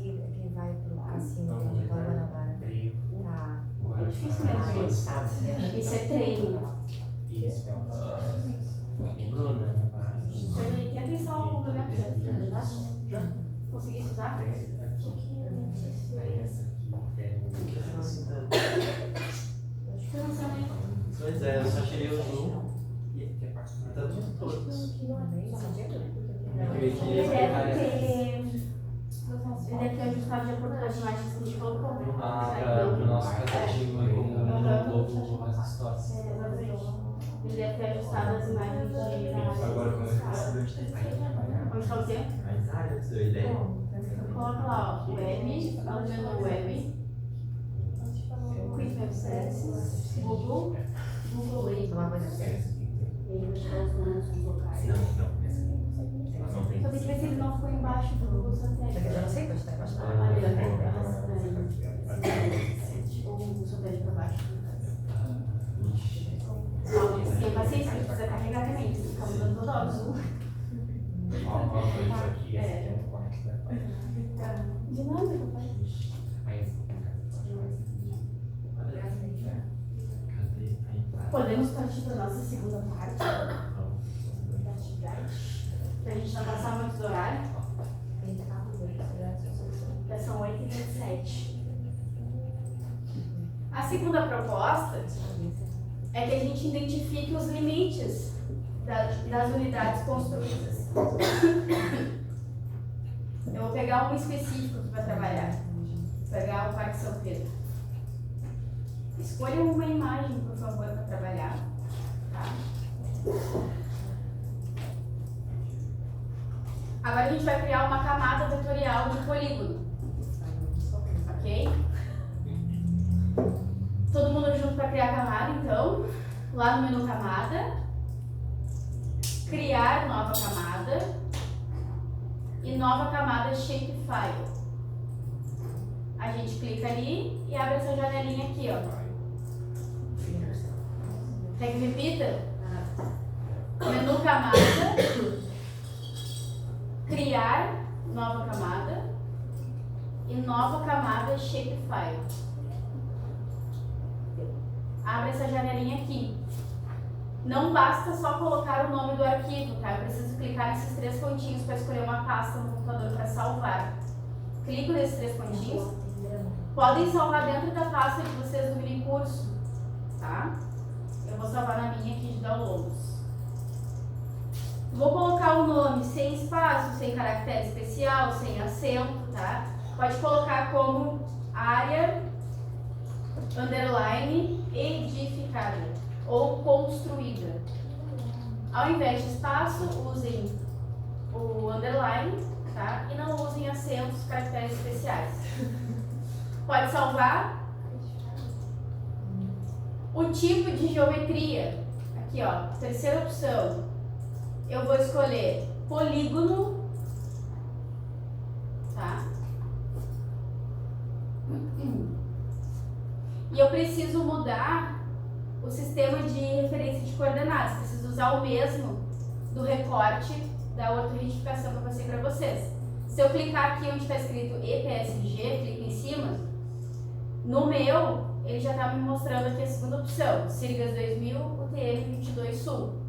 Speaker 1: É difícil mesmo isso. Isso é treino. Tem atenção ao complemento, tá? Consegui estudar?
Speaker 3: Pois é, eu só tirei o zoom e tá tudo todos.
Speaker 1: Ele deve ter ajustado de acordo com as imagens que a gente colocou.
Speaker 3: Para o nosso catálogo em comum no as histórias.
Speaker 1: Ele deve ter ajustado as imagens de.
Speaker 3: Agora, como é que você
Speaker 1: Onde está o quê?
Speaker 3: mais área, você deu ideia?
Speaker 1: Coloca lá, ó, web, alugando web, Quick Web Services, Google Link. E aí vai tirar os nomes dos locais. Só tem que ver se ele não ficou embaixo do Google Satélite.
Speaker 2: Eu não sei que está embaixo.
Speaker 1: Ou o satélite para baixo. Tem paciência, precisa carregar também, fica mudando toda hora o zoom. Dinâmico, pai. Podemos partir para a nossa segunda parte da atividade, para a gente não passar muito do horário. Já são 8h27. A segunda proposta é que a gente identifique os limites das unidades construídas. Eu vou pegar um específico que vai trabalhar. Vou pegar o Parque São Pedro. Escolha uma imagem, por favor, para trabalhar. Tá? Agora a gente vai criar uma camada vetorial de polígono. Ok? Todo mundo junto para criar a camada, então. Lá no menu camada. Criar nova camada. E nova camada shapefile. A gente clica ali e abre essa janelinha aqui, ó. Quer que repita? Menu camada. Criar nova camada. E nova camada shapefile. Abre essa janelinha aqui. Não basta só colocar o nome do arquivo, tá? Eu preciso clicar nesses 3 pontinhos para escolher uma pasta no computador para salvar. Clico nesses 3 pontinhos. Podem salvar dentro da pasta de vocês do mini curso, tá? Eu vou salvar na minha aqui de downloads. Vou colocar o nome sem espaço, sem caractere especial, sem acento, tá? Pode colocar como área underline edificada ou construída. Ao invés de espaço, usem o underline, tá? E não usem acentos, caracteres especiais. Pode salvar. O tipo de geometria. Aqui, ó, terceira opção. Eu vou escolher polígono, tá? E eu preciso mudar o sistema de referência de coordenadas. Preciso usar o mesmo do recorte da outra retificação que eu passei para vocês. Se eu clicar aqui onde está escrito EPSG, clico em cima, no meu, ele já está me mostrando aqui a segunda opção, Sirigas 2000, UTM 22 Sul.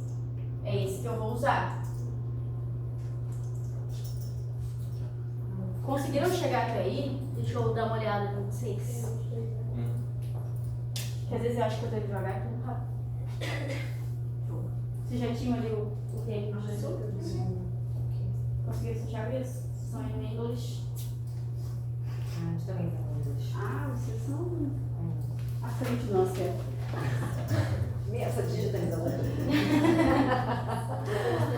Speaker 1: É esse que eu vou usar. Conseguiram chegar até aí? Deixa eu dar uma olhada com vocês. Porque às vezes eu acho que eu tô devagar, então rápido. Vocês já tinham ali o tempo de Jesus? Conseguiram assistir isso? São em inglês.
Speaker 4: A gente também tá com inglês.
Speaker 1: Ah, vocês são à frente do nosso tempo.
Speaker 4: Essa digitalização.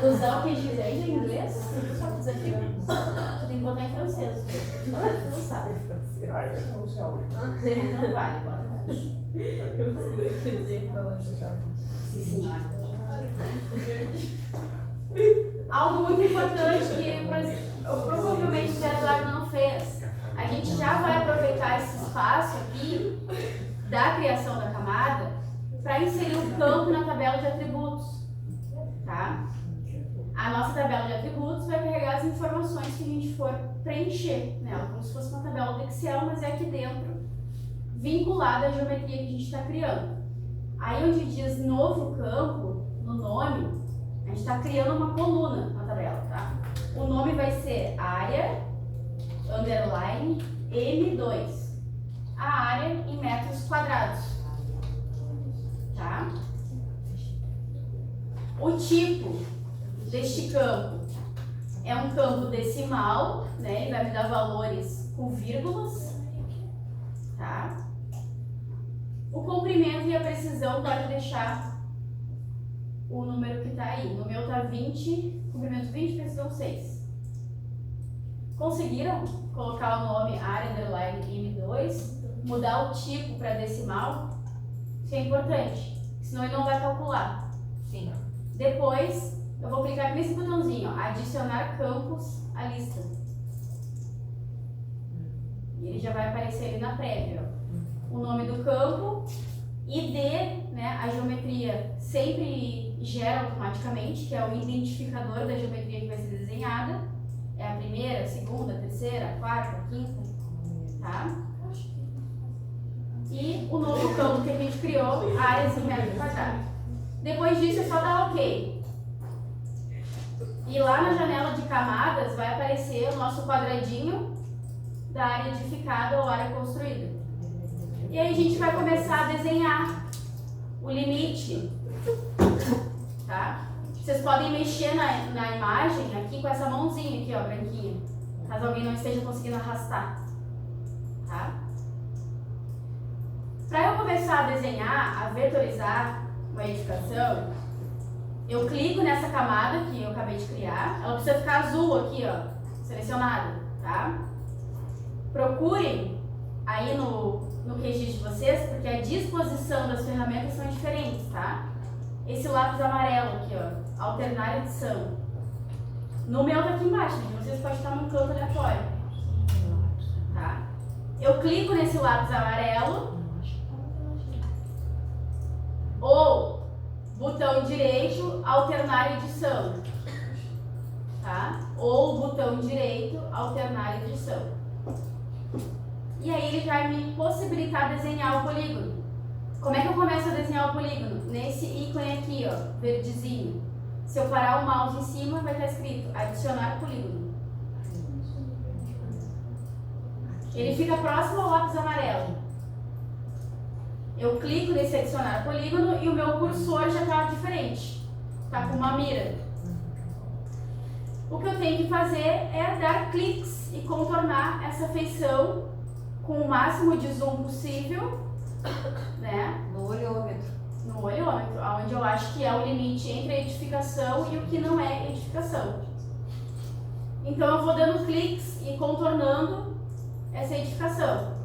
Speaker 1: Usar o que quiser em inglês, só que desafio. Você tem que botar em francês. Não sabe. Não vale, bota. Algo muito importante que provavelmente o Eduardo não fez. A gente já vai aproveitar esse espaço aqui da criação da camada para inserir o campo na tabela de atributos, tá? A nossa tabela de atributos vai carregar as informações que a gente for preencher nela, como se fosse uma tabela do Excel, mas é aqui dentro, vinculada à geometria que a gente está criando. Aí onde diz novo campo, no nome, a gente está criando uma coluna na tabela, tá? O nome vai ser área, underline, M2. A área em metros quadrados. Tá? O tipo deste campo é um campo decimal, né? Ele vai me dar valores com vírgulas, tá? O comprimento e a precisão pode deixar o número que está aí. No meu está 20, comprimento 20, precisão 6. Conseguiram colocar o nome área underline M2, mudar o tipo para decimal? Isso é importante, senão ele não vai calcular.
Speaker 4: Sim.
Speaker 1: Depois, eu vou clicar aqui nesse botãozinho, ó, adicionar campos à lista. E ele já vai aparecer ali na prévia. Ó. O nome do campo, ID, né, a geometria sempre gera automaticamente, que é o identificador da geometria que vai ser desenhada. É a primeira, segunda, terceira, quarta, quinta, tá? E o novo campo que a gente criou, áreas em metro quadrado. Depois disso é só dar OK. E lá na janela de camadas vai aparecer o nosso quadradinho da área edificada ou área construída. E aí a gente vai começar a desenhar o limite, tá? Vocês podem mexer na imagem aqui com essa mãozinha aqui, ó, branquinha, caso alguém não esteja conseguindo arrastar, tá? Para eu começar a desenhar, a vetorizar uma edificação, eu clico nessa camada que eu acabei de criar. Ela precisa ficar azul aqui, ó, selecionada, tá? Procurem aí no QGIS de vocês, porque a disposição das ferramentas são diferentes, tá? Esse lápis amarelo aqui, ó, alternar edição. No meu tá aqui embaixo, né? Vocês podem estar num canto aleatório, tá? Eu clico nesse lápis amarelo, ou botão direito, alternar edição, tá? Ou botão direito, alternar edição. E aí ele vai me possibilitar desenhar o polígono. Como é que eu começo a desenhar o polígono? Nesse ícone aqui, ó, verdezinho. Se eu parar o mouse em cima, vai estar escrito adicionar polígono. Ele fica próximo ao lápis amarelo. Eu clico nesse adicionar polígono e o meu cursor já está diferente. Está com uma mira. O que eu tenho que fazer é dar cliques e contornar essa feição com o máximo de zoom possível, né?
Speaker 2: No olhômetro.
Speaker 1: No olhômetro, onde eu acho que é o limite entre a edificação e o que não é edificação. Então eu vou dando cliques e contornando essa edificação.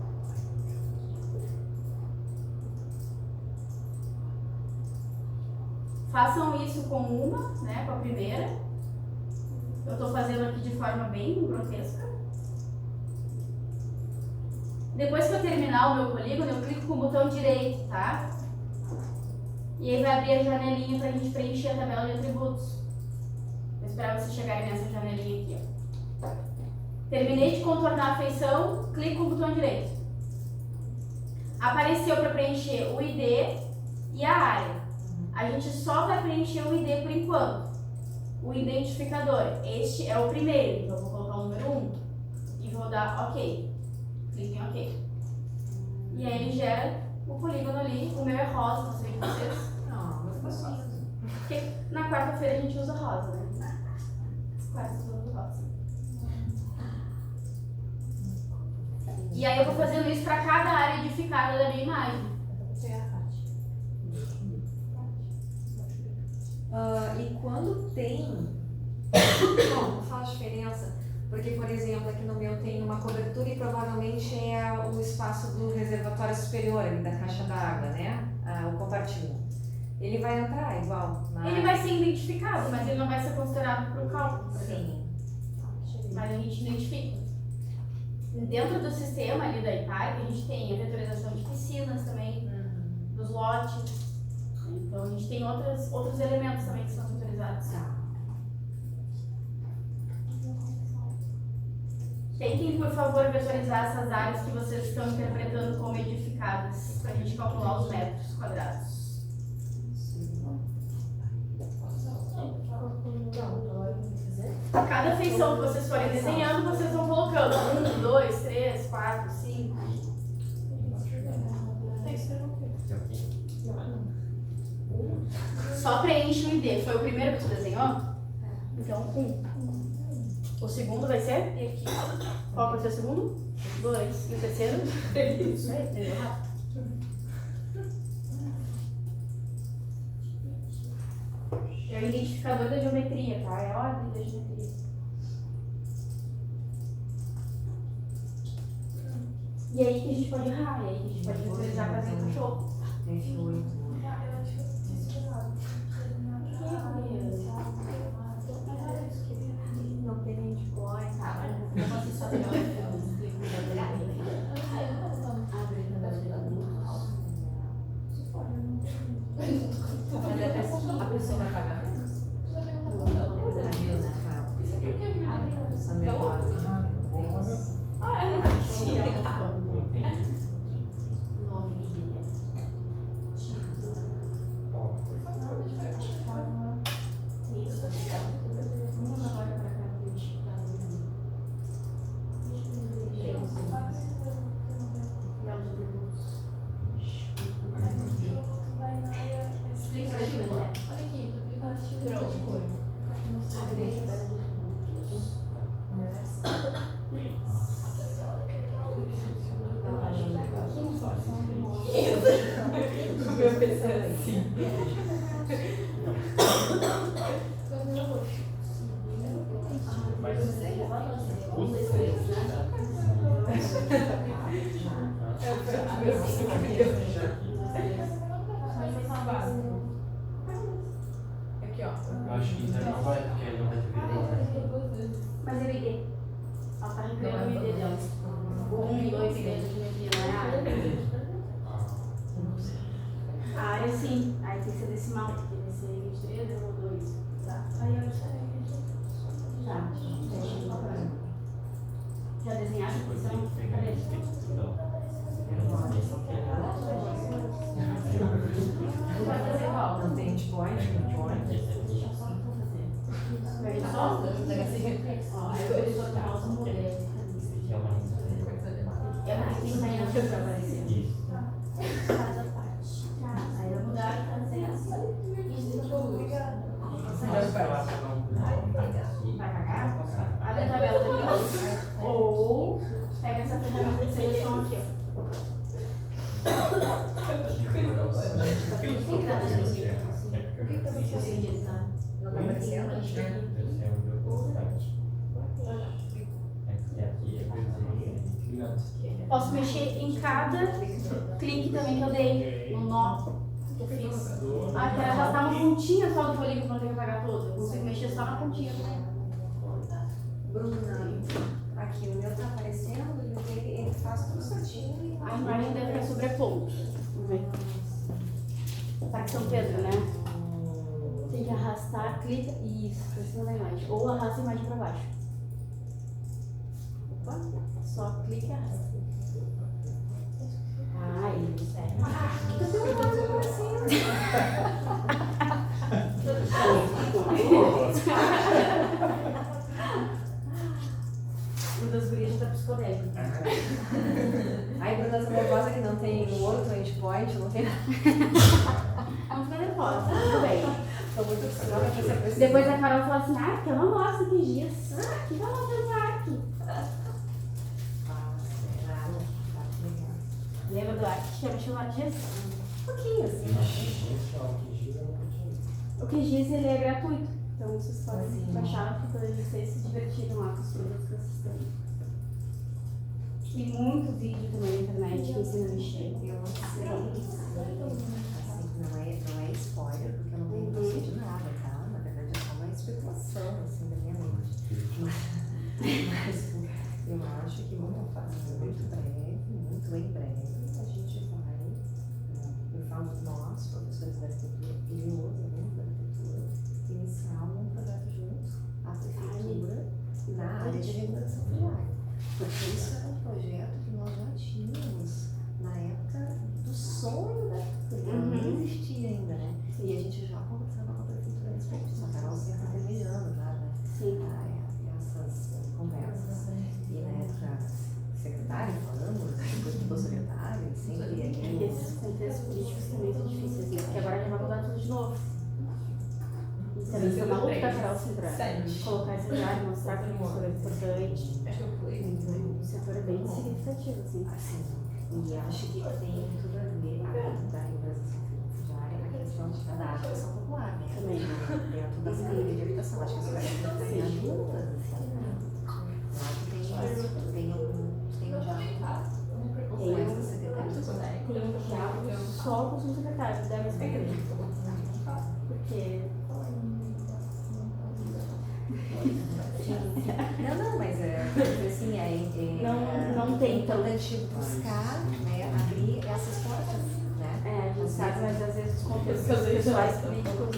Speaker 1: Façam isso com uma, né, com a primeira. Eu estou fazendo aqui de forma bem grotesca. Depois que eu terminar o meu polígono, eu clico com o botão direito, tá? E aí vai abrir a janelinha para a gente preencher a tabela de atributos. Vou esperar vocês chegarem nessa janelinha aqui, ó. Terminei de contornar a feição, clico com o botão direito. Apareceu para preencher o ID e a área. A gente só vai preencher o ID por enquanto. O identificador. Este é o primeiro, então eu vou colocar o número 1. E e vou dar OK. Clique em OK. E aí ele gera o polígono ali. O meu é rosa, não sei de vocês.
Speaker 4: Não, mas gostoso.
Speaker 1: Porque na quarta-feira a gente usa rosa, né? Quarta eu uso rosa. E aí eu vou fazendo isso para cada área edificada da minha imagem.
Speaker 2: E quando tem. Bom, não faz diferença. Porque, por exemplo, aqui no meu tem uma cobertura e provavelmente é o espaço do reservatório superior ali da caixa d'água, né? O compartimento. Ele vai entrar igual.
Speaker 1: Ele vai ser identificado, mas ele não vai ser considerado para o cálculo.
Speaker 2: Sim.
Speaker 1: Mas a gente identifica. Dentro do sistema ali da IPAG, a gente tem a vetorização de piscinas também, dos lotes. Então a gente tem outros elementos também que são vetorizados. Tentem, por favor, vetorizar essas áreas que vocês estão interpretando como edificadas, para a gente calcular os metros quadrados. Cada feição que vocês forem desenhando, vocês vão colocando 1, 2, 3, 4, 5. Só preenche o ID. Foi o primeiro que tu desenhou? Então, 1. O segundo vai ser? Qual vai ser o segundo? 2. E o terceiro? 3. Isso aí, entendeu? É o identificador da geometria, tá? É a ordem da geometria. E aí que a gente pode errar, e aí que a gente pode visualizar para dentro do jogo.
Speaker 2: F8.
Speaker 1: Não tem nem de cor, tá?
Speaker 4: A pessoa vai pagar menos? Essa memória.
Speaker 3: Eu acho que isso não vai, porque ele não vai ter vida.
Speaker 1: Mas eu ID. Ela tá recriando o ID dela. O 1 e 2 ID da geometria, não é a área. A área sim. Aí tem que ser decimal, porque vai ser 23 ou 2. Tá? Aí eu já. Já desenharam a posição? Vai fazer qual?
Speaker 2: Não tem endpoint,
Speaker 1: Vai ver só? Ó, eu vou botar os modelos. É mais que tem na pra aparecer. Cada parte. Aí eu vou mudar e fazer assim. Vai cagar? Abre a tabela daqui. Ou pega essa ferramenta de seleção aqui, ó.
Speaker 2: Não tá aparecendo?
Speaker 1: Posso mexer em cada clique também que eu dei, no nó que eu fiz. Ah, quero arrastar uma pontinha só do polígono pra não ter que apagar todo. Eu consigo mexer só na pontinha também.
Speaker 2: Bruna, aqui o meu tá aparecendo e ele faz tudo certinho.
Speaker 1: A imagem deve estar sobrepondo. Vamos ver. Tá aqui São Pedro, né? Tem que arrastar, clica. Isso, pra cima da imagem. Ou arrasta a imagem pra baixo. Opa, só clica e arrasta. Ai, sério.
Speaker 2: Tu tem uma coisa aparecendo.
Speaker 1: O das gurias já tá
Speaker 2: Ai, Bruna, essa nervosa que não tem um outro endpoint, não tem.
Speaker 1: Não fica nervosa, tudo bem.
Speaker 2: Tô muito acostumada com essa pressão.
Speaker 1: Depois a Carol falou assim, porque eu não gosto de giz. Que vai lá fazer arc? Lembra do arc? Chama giz?
Speaker 2: Um pouquinho, assim.
Speaker 1: O que giz, ele é gratuito. Então vocês podem baixar para poder vocês se divertirem lá com as coisas que vocês têm. Tem muito vídeo também na internet que ensina a mexer.
Speaker 2: Eu não sei. Assim, não é spoiler, porque eu não tenho noção de nada, tá? Na verdade é só uma especulação, assim, da minha mente. Mas eu acho que muito fácil, muito em breve, a gente vai, eu falo nós, professores da arquitetura e os alunos da arquitetura, iniciar um projeto junto à prefeitura na área de regulação viária. Porque isso era um projeto que nós já tínhamos na época do sonho da arquitetura, não existia ainda, né? E a gente já conversava com a prefeitura a respeito disso. A Carol sempre terminando já, né?
Speaker 1: Sim.
Speaker 2: Essas conversas. E na época, secretário falando, depois do secretário, sempre
Speaker 1: E
Speaker 2: aqui.
Speaker 1: esses contextos políticos também são difíceis, né? Porque agora já vai mudar tudo de novo. E também foi uma luta da Carol assim, pra colocar essa área, mostrar que o setor é importante. Então, o setor é bem significativo, assim.
Speaker 2: Assim, e acho que tem tudo a ver com a regularização tributária na questão da habitação popular, né?
Speaker 1: Também.
Speaker 2: Dentro das categorias de habitação. Acho que isso vai ser juntas, assim, né? Lá que tem já essa secretaria.
Speaker 1: Tem um diálogo só com os secretários da MSPT. Porque.
Speaker 2: Não, mas assim,
Speaker 1: Não tem tão.
Speaker 2: importante buscar, né, abrir essas portas, né?
Speaker 1: É, a gente sabe, mas às vezes os contextos pessoais políticos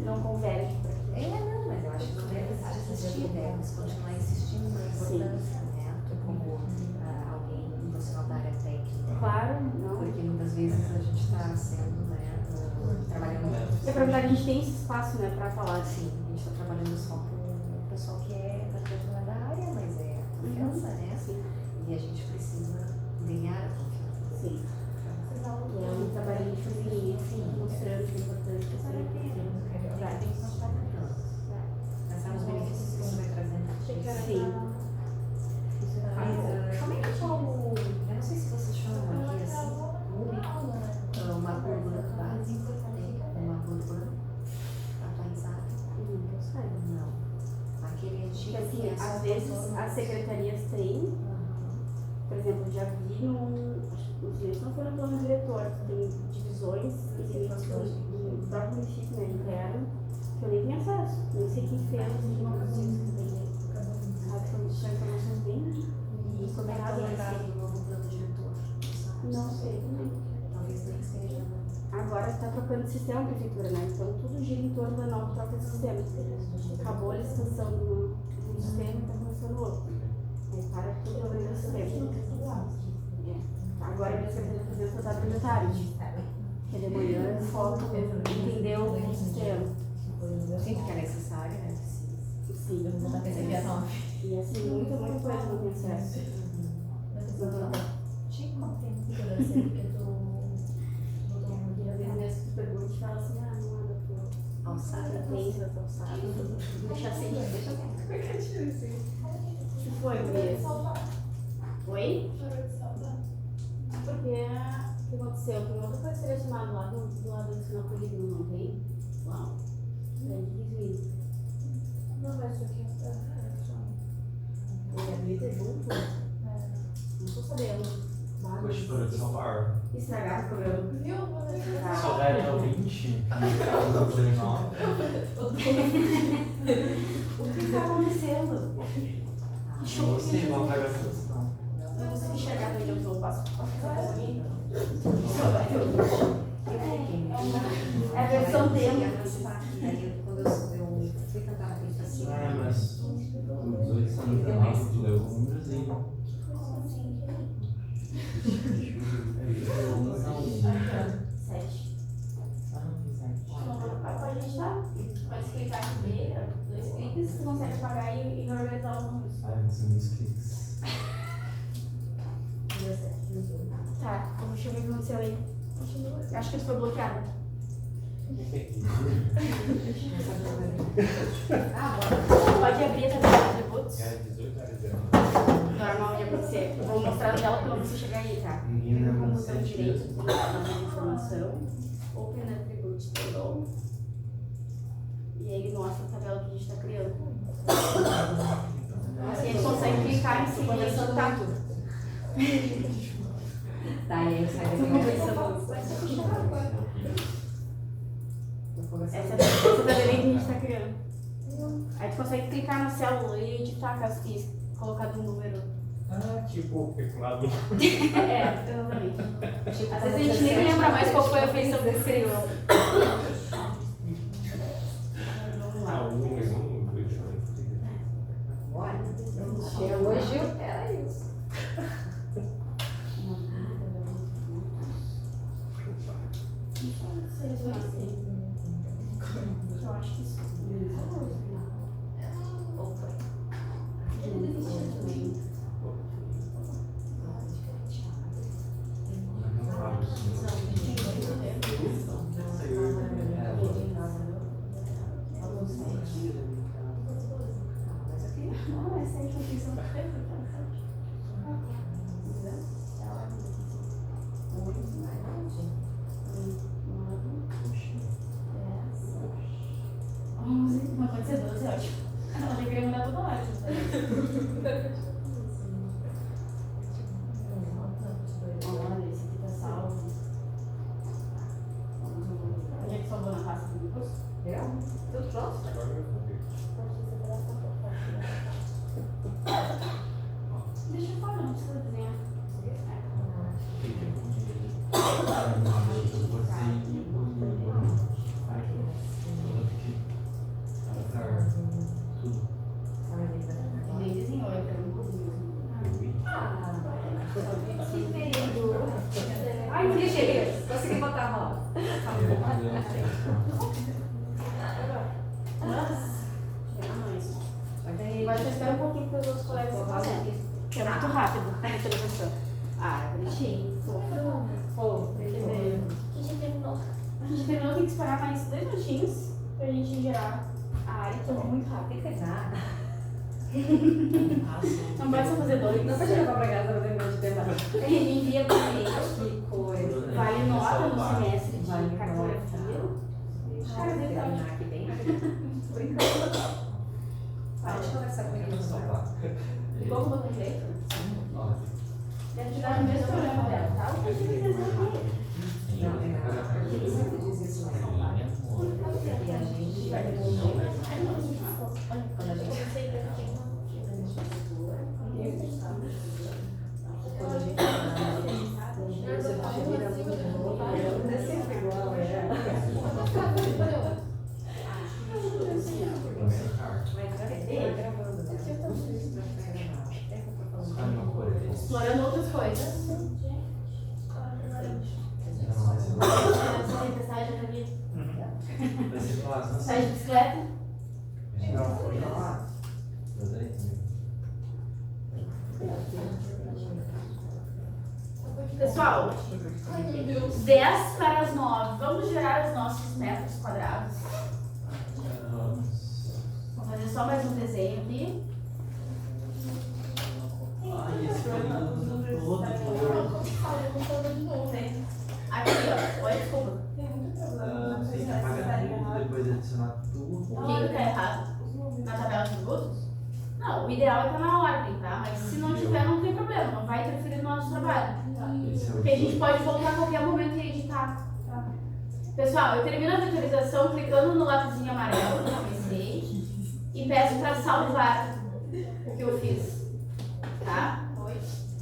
Speaker 1: não convergem para aquilo.
Speaker 2: Não, mas eu acho que deve existir, devemos continuar insistindo na importância, né? Tu como alguém profissional da área técnica.
Speaker 1: Claro, não.
Speaker 2: Porque muitas vezes a gente está sendo, né, trabalhando.
Speaker 1: É pra verdade, a gente tem esse espaço, né, pra falar.
Speaker 2: Sim, a gente está trabalhando só com o pessoal que é praticamente da área, mas é confiança, né?
Speaker 1: Sim.
Speaker 2: E a gente precisa ganhar a confiança.
Speaker 1: Sim. E é um trabalho de família, assim, mostrando que é importante que você vai.
Speaker 2: Pensar nos benefícios que isso vai trazer.
Speaker 1: Sim.
Speaker 2: Como é que é o. Eu não sei se vocês chamam aqui assim, uma urbana básica, uma urbana atualizada. Não. Aquele antigo.
Speaker 1: Porque, assim, às vezes as secretarias têm, por exemplo, eu já vi os direitos não foram no plano diretor, tem divisões e limites do próprio município, né, interno, que eu nem tenho acesso, nem sei quem fez os nomes que tem. Sabe, foi informações bem comentadas assim.
Speaker 2: No novo plano diretor.
Speaker 1: Não sei também.
Speaker 2: Talvez nem seja.
Speaker 1: Agora está trocando de sistema a prefeitura, né? Então tudo gira em torno da nova troca de sistema. Acabou a licitação de um sistema e está começando outro. Aí para tudo abrir o sistema. Agora a minha secretária de presidente está abrindo à tarde. Porque de manhã eu foco entender o sistema.
Speaker 2: Sim, porque é necessário, né?
Speaker 1: Sim. E assim, muita coisa não tem acesso. E às vezes tu pergunta e fala assim, não é da tua alçada, tem da tua alçada. Deixa assim, deixa assim. O que foi, Gurias? Oi? Porque o que aconteceu? Tem outra coisa selecionada lá do lado do sinal polígono, não tem? Uau. Grande desvio.
Speaker 5: Não vai ser aqui.
Speaker 1: Ele habilita junto? Não tô sabendo.
Speaker 3: Costura de São Paulo.
Speaker 1: Estragar o programa.
Speaker 5: Viu?
Speaker 3: Só vai até o 20, no 19.
Speaker 1: O que está acontecendo?
Speaker 3: Não sei, uma gravação.
Speaker 1: Eu não sei enxergar onde eu tô, passo aqui. É a versão dele.
Speaker 2: Quando eu fui cantar a frente assim.
Speaker 3: Mas os 8 são 19, tu leu um Brasil.
Speaker 1: Sete. A gente vai explicar primeiro, 2 cliques, você consegue pagar e organizar os números.
Speaker 3: Ai, mas são uns cliques.
Speaker 1: Tá, deixa eu ver o que aconteceu aí. Acho que tu foi bloqueada. Pode abrir a tabela de atributos.
Speaker 6: 18 horas de
Speaker 1: Normal de acontecer. Eu vou mostrar no dela quando você chegar aí, tá? Clica com o botão direito, nova informação. Open Attribute Table. E aí ele mostra a tabela que a gente está criando. Assim a gente consegue clicar em cima e editar.
Speaker 4: Tá, e aí sai
Speaker 1: Essa é a tabelinha que a gente está criando. Aí tu consegue clicar na célula e editar caso quis colocar um número.
Speaker 6: Ah, tipo, calculado.
Speaker 1: É, exatamente. Tipo, às vezes a gente nem lembra mais qual foi a feição que criou. Vamos
Speaker 6: Ah,
Speaker 1: lá.
Speaker 6: um, dois.
Speaker 4: Hoje era isso.
Speaker 1: Eu acho que isso. Opa. Não, essa aí foi a feição que fez. Não pode ser 12, é ótimo. Ela deveria mudar toda hora. Olha, esse aqui tá salvo. Onde é que salvou na pasta do curso?
Speaker 4: Tudo pronto?
Speaker 6: Agora eu vou ver.
Speaker 1: Deixa eu falar, não precisa desenhar. Nem desenhou, eu quero um pouquinho.
Speaker 4: Ai, que cheio. Consegui botar a roda.
Speaker 1: Agora eu espero um pouquinho para os outros colegas fazerem, que é muito rápido a atualização. Ah, bonitinho.
Speaker 4: Pô,
Speaker 5: A gente terminou.
Speaker 1: A gente terminou, tem que esperar mais 2 minutinhos pra gente gerar a área, que é muito rápido.
Speaker 4: tem que nada.
Speaker 1: Não pode só fazer 2.
Speaker 4: Não pode levar pra casa pra terminar de demais.
Speaker 1: A gente envia para o cliente,
Speaker 4: Que coisa.
Speaker 1: vale nota no semestre de
Speaker 4: Vale
Speaker 1: cartografia.
Speaker 4: Deixa eu terminar aqui bem rapidinho. Brincando. Deixa eu conversar com ele no celular.
Speaker 1: Igual o botão direito. Deve te dar o mesmo problema dela, tá? O que você aqui?
Speaker 4: Não, é nada. Ele sempre diz isso no celular. E a gente vai devolver. Quando a gente. Quando a gente. Você vira muito de novo. É sempre igual, é.
Speaker 1: Explorando outras coisas. Essa tempestade na vida.
Speaker 3: Vai ser fácil.
Speaker 1: Sai de bicicleta.
Speaker 3: Não, foi lá. Eu adorei também.
Speaker 1: Pessoal, 10 para as 9. Vamos gerar os nossos metros quadrados. Vou fazer só mais um desenho aqui.
Speaker 3: Ai, esse período todo.
Speaker 1: Aqui, ó. Olha, desculpa.
Speaker 3: Tem que apagar tudo, depois adicionar tudo.
Speaker 1: O que está errado? Na tabela de tributos? Não, o ideal é estar na ordem, tá? Mas se não tiver, não tem problema. Não vai interferir no nosso trabalho.
Speaker 3: Esse é o
Speaker 1: Porque a gente pode voltar a qualquer momento e editar. Tá? Pessoal, eu termino a visualização clicando no lapisinho amarelo que eu comecei e peço para salvar o que eu fiz. Tá?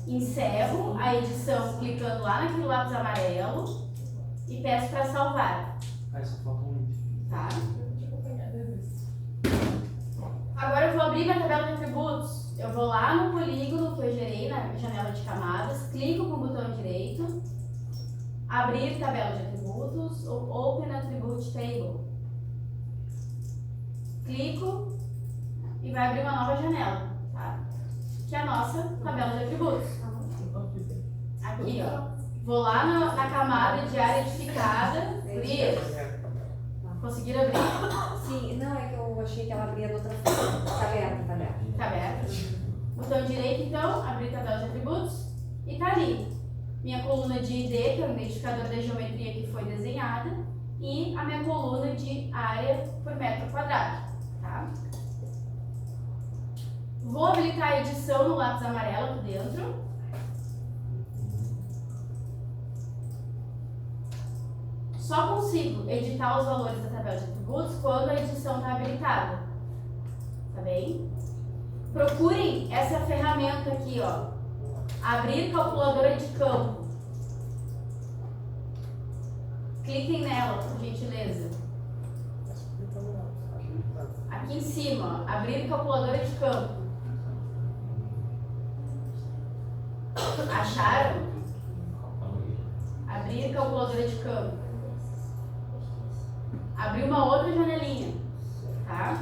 Speaker 1: Encerro a edição clicando lá naquele lápis amarelo e peço para salvar.
Speaker 3: Ai, só falta um.
Speaker 1: Tá? Agora eu vou abrir minha tabela de atributos. Eu vou lá no polígono que eu gerei na janela de camadas, clico com o botão direito, abrir tabela de atributos ou Open Attribute Table. Clico e vai abrir uma nova janela, tá? Que é a nossa tabela de atributos. Aqui, ó. Vou lá na camada de área edificada. Gurias, conseguiram abrir?
Speaker 2: Sim, não, é que eu achei que ela abria de outra forma. Tá aberta, tá aberta.
Speaker 1: Tá aberto. Botão direito, então, abrir tabela de atributos. E tá ali. Minha coluna de ID, que é o identificador da geometria que foi desenhada. E a minha coluna de área por metro quadrado. Tá? Vou habilitar a edição no lápis amarelo aqui dentro. Só consigo editar os valores da tabela de atributos quando a edição está habilitada. Tá bem? Procurem essa ferramenta aqui, ó. Abrir calculadora de campo. Cliquem nela, por gentileza. Aqui em cima, ó. Abrir calculadora de campo. Acharam? Abrir calculadora de campo. Abrir uma outra janelinha, tá?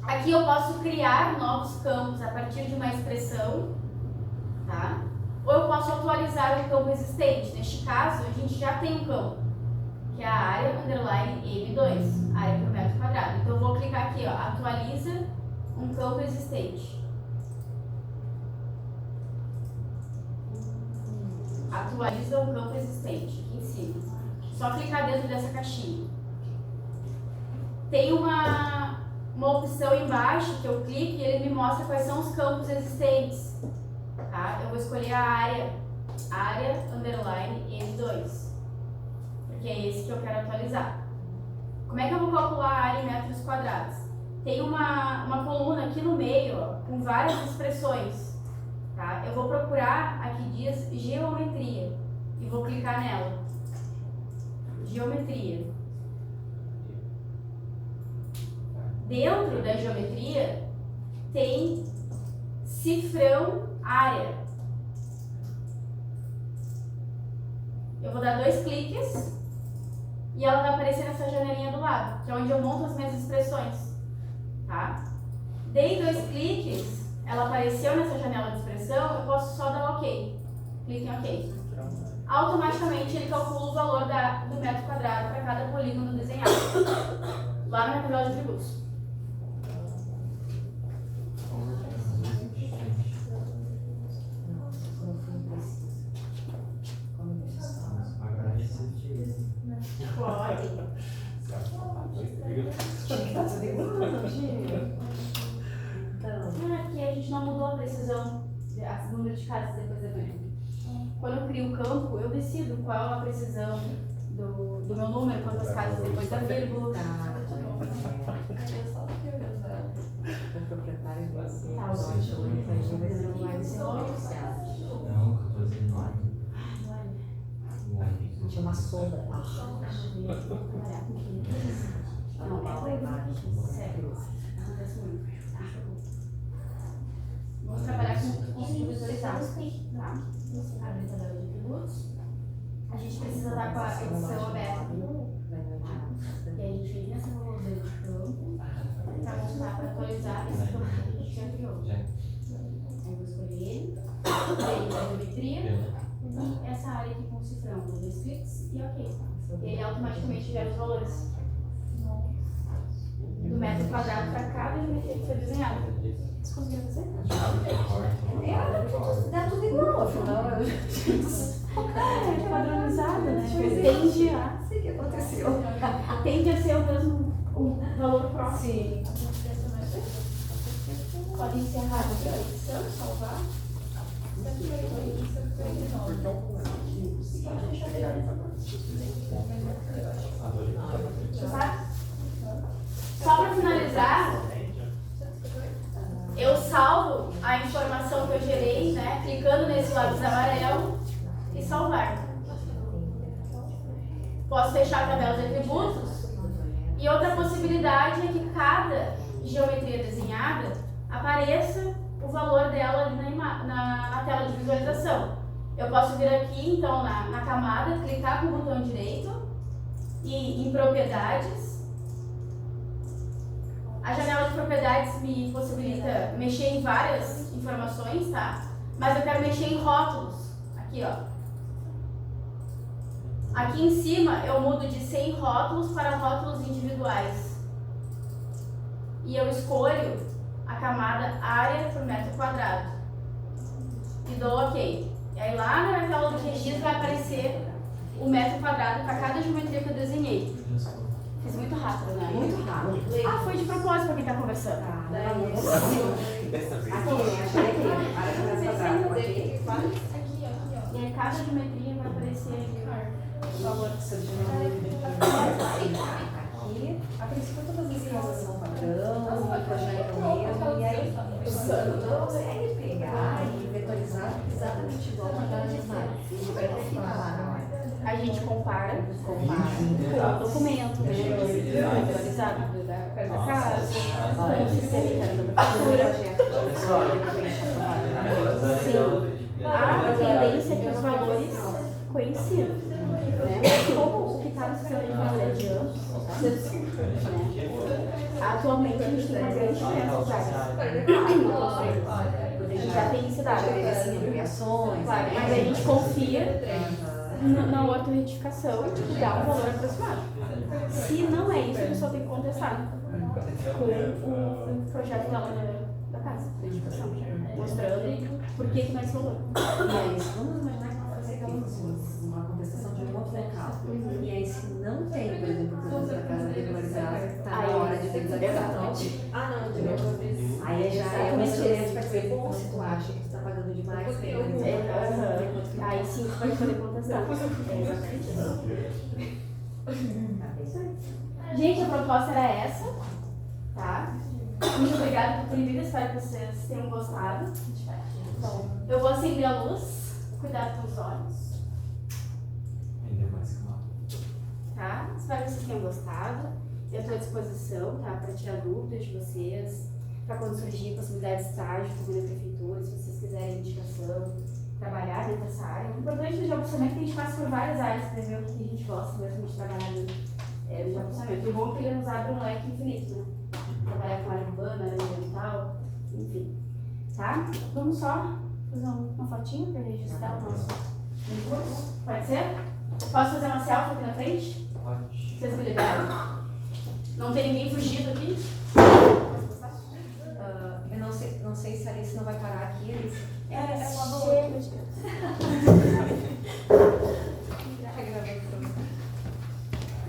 Speaker 1: Aqui eu posso criar novos campos a partir de uma expressão, tá? Ou eu posso atualizar um campo existente. Neste caso, a gente já tem um campo, que é a área underline M2, área por metro quadrado. Então eu vou clicar aqui, ó, atualiza um campo existente. Atualiza um campo existente, aqui em cima. Só clicar dentro dessa caixinha. Tem uma opção embaixo que eu clico e ele me mostra quais são os campos existentes. Tá? Eu vou escolher a área underline M2, porque é esse que eu quero atualizar. Como é que eu vou calcular a área em metros quadrados? Tem uma coluna aqui no meio, ó, com várias expressões. Tá? Eu vou procurar, aqui diz geometria, e vou clicar nela. Geometria. Dentro da geometria tem cifrão área. Eu vou dar 2 cliques e ela vai aparecer nessa janelinha do lado, que é onde eu monto as minhas expressões. Tá? Dei 2 cliques, ela apareceu nessa janela de expressão, eu posso só dar OK. Clique em OK. Automaticamente ele calcula o valor do metro quadrado para cada polígono desenhado. Lá na tabela de atributos. Pode. Aqui a gente não mudou a precisão, o número de casas depois da vírgula. Quando eu crio o campo, eu decido qual a precisão do meu número, quantas casas depois da vírgula.
Speaker 2: O proprietário vai ser
Speaker 1: Tá, ótimo.
Speaker 4: Não, 14,9.
Speaker 2: Tinha uma sombra.
Speaker 1: Não,
Speaker 2: lá embaixo.
Speaker 1: sério. Acontece muito. Vamos trabalhar com os visualizados, tá? Abrir a tabela de atributos. A gente precisa estar com a edição aberta. E aí a gente vem nessa coluna de campo para mostrar, para atualizar esse campo que a gente já criou. Aí eu vou escolher ele, a geometria e essa área aqui com o cifrão. Dou 2 cliques e OK. E ele automaticamente gera os valores do metro quadrado para cada geometria que foi desenhada. Vocês conseguiram fazer?
Speaker 2: Dá tudo igual, afinal.
Speaker 1: É padronizada, né? Tende a.
Speaker 2: Não sei o que aconteceu.
Speaker 1: Tende a ser o mesmo valor próximo.
Speaker 2: Sim.
Speaker 1: Pode encerrar aqui a edição, salvar. Só para finalizar, eu salvo a informação que eu gerei, né? Clicando nesse lápis amarelo e salvar. Posso fechar a tabela de atributos. E outra possibilidade é que cada geometria desenhada apareça o valor dela ali na tela de visualização. Eu posso vir aqui, então, na camada, clicar com o botão direito e em propriedades. A janela de propriedades me possibilita mexer em várias informações, tá? Mas eu quero mexer em rótulos. Aqui, ó. Aqui em cima eu mudo de 100 rótulos para rótulos individuais. E eu escolho a camada área por metro quadrado. E dou OK. E aí lá na tela do registro vai aparecer o metro quadrado para cada geometria que eu desenhei. Fiz muito rápido, né?
Speaker 2: Muito rápido.
Speaker 1: Ah, foi de propósito pra quem tá conversando.
Speaker 2: Tá, não, não possível.
Speaker 1: E aí cada geometria vai aparecer
Speaker 2: Por favor, que seu aqui. A princípio todas as casas são padrão, o projeto mesmo, e aí você consegue pegar e vetorizar exatamente igual a cada design. Isso vai ficar lá na hora.
Speaker 1: a gente compara com o documento, vetorizado da casa, com o sistema interno da prefeitura. A tendência é que os valores coincidam. Como o que está no sistema de valores de anos, atualmente a gente tem uma grande diferença de áreas. A gente já tem isso dado. Claro, mas a gente confia na auto-retificação que dá um valor aproximado. Se não é isso, a pessoa tem que contestar com o projeto da casa, da edificação, mostrando por que não é esse valor.
Speaker 2: E aí, vamos imaginar que vamos fazer uma contestação de um outro local. E aí, se não tem, por exemplo, o projeto da casa regularizada, está na hora de regularizar. Aí já é um instrumento para dizer, bom, se tu acha que tu está pagando demais,
Speaker 1: Aí sim tu vai poder contestar. Gente, a proposta era essa, tá? Muito obrigada por terem vindo, espero que vocês tenham gostado. Então, eu vou acender a luz, cuidado com os olhos, tá? Espero que vocês tenham gostado. Eu estou à disposição, tá? Para tirar dúvidas de vocês, para quando surgir possibilidade de estágio também na prefeitura, se vocês quiserem indicação, trabalhar dentro dessa área. O importante do geopulsamento é que a gente passa por várias áreas para ver o que a gente gosta mesmo de trabalhar no geopulsamento. O bom é que ele nos abre um leque infinito, né? Trabalhar com área urbana, área ambiental, enfim. Tá? Vamos só fazer uma fotinha para registrar o nosso curso. Pode ser? Posso fazer uma selfie aqui na frente?
Speaker 3: Pode.
Speaker 1: Vocês me liberam? Não tem ninguém fugido aqui?
Speaker 2: Eu não sei se a Alice não vai parar aqui, Alice.
Speaker 1: Chega de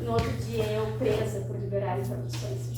Speaker 1: No outro dia eu presa por liberar informações.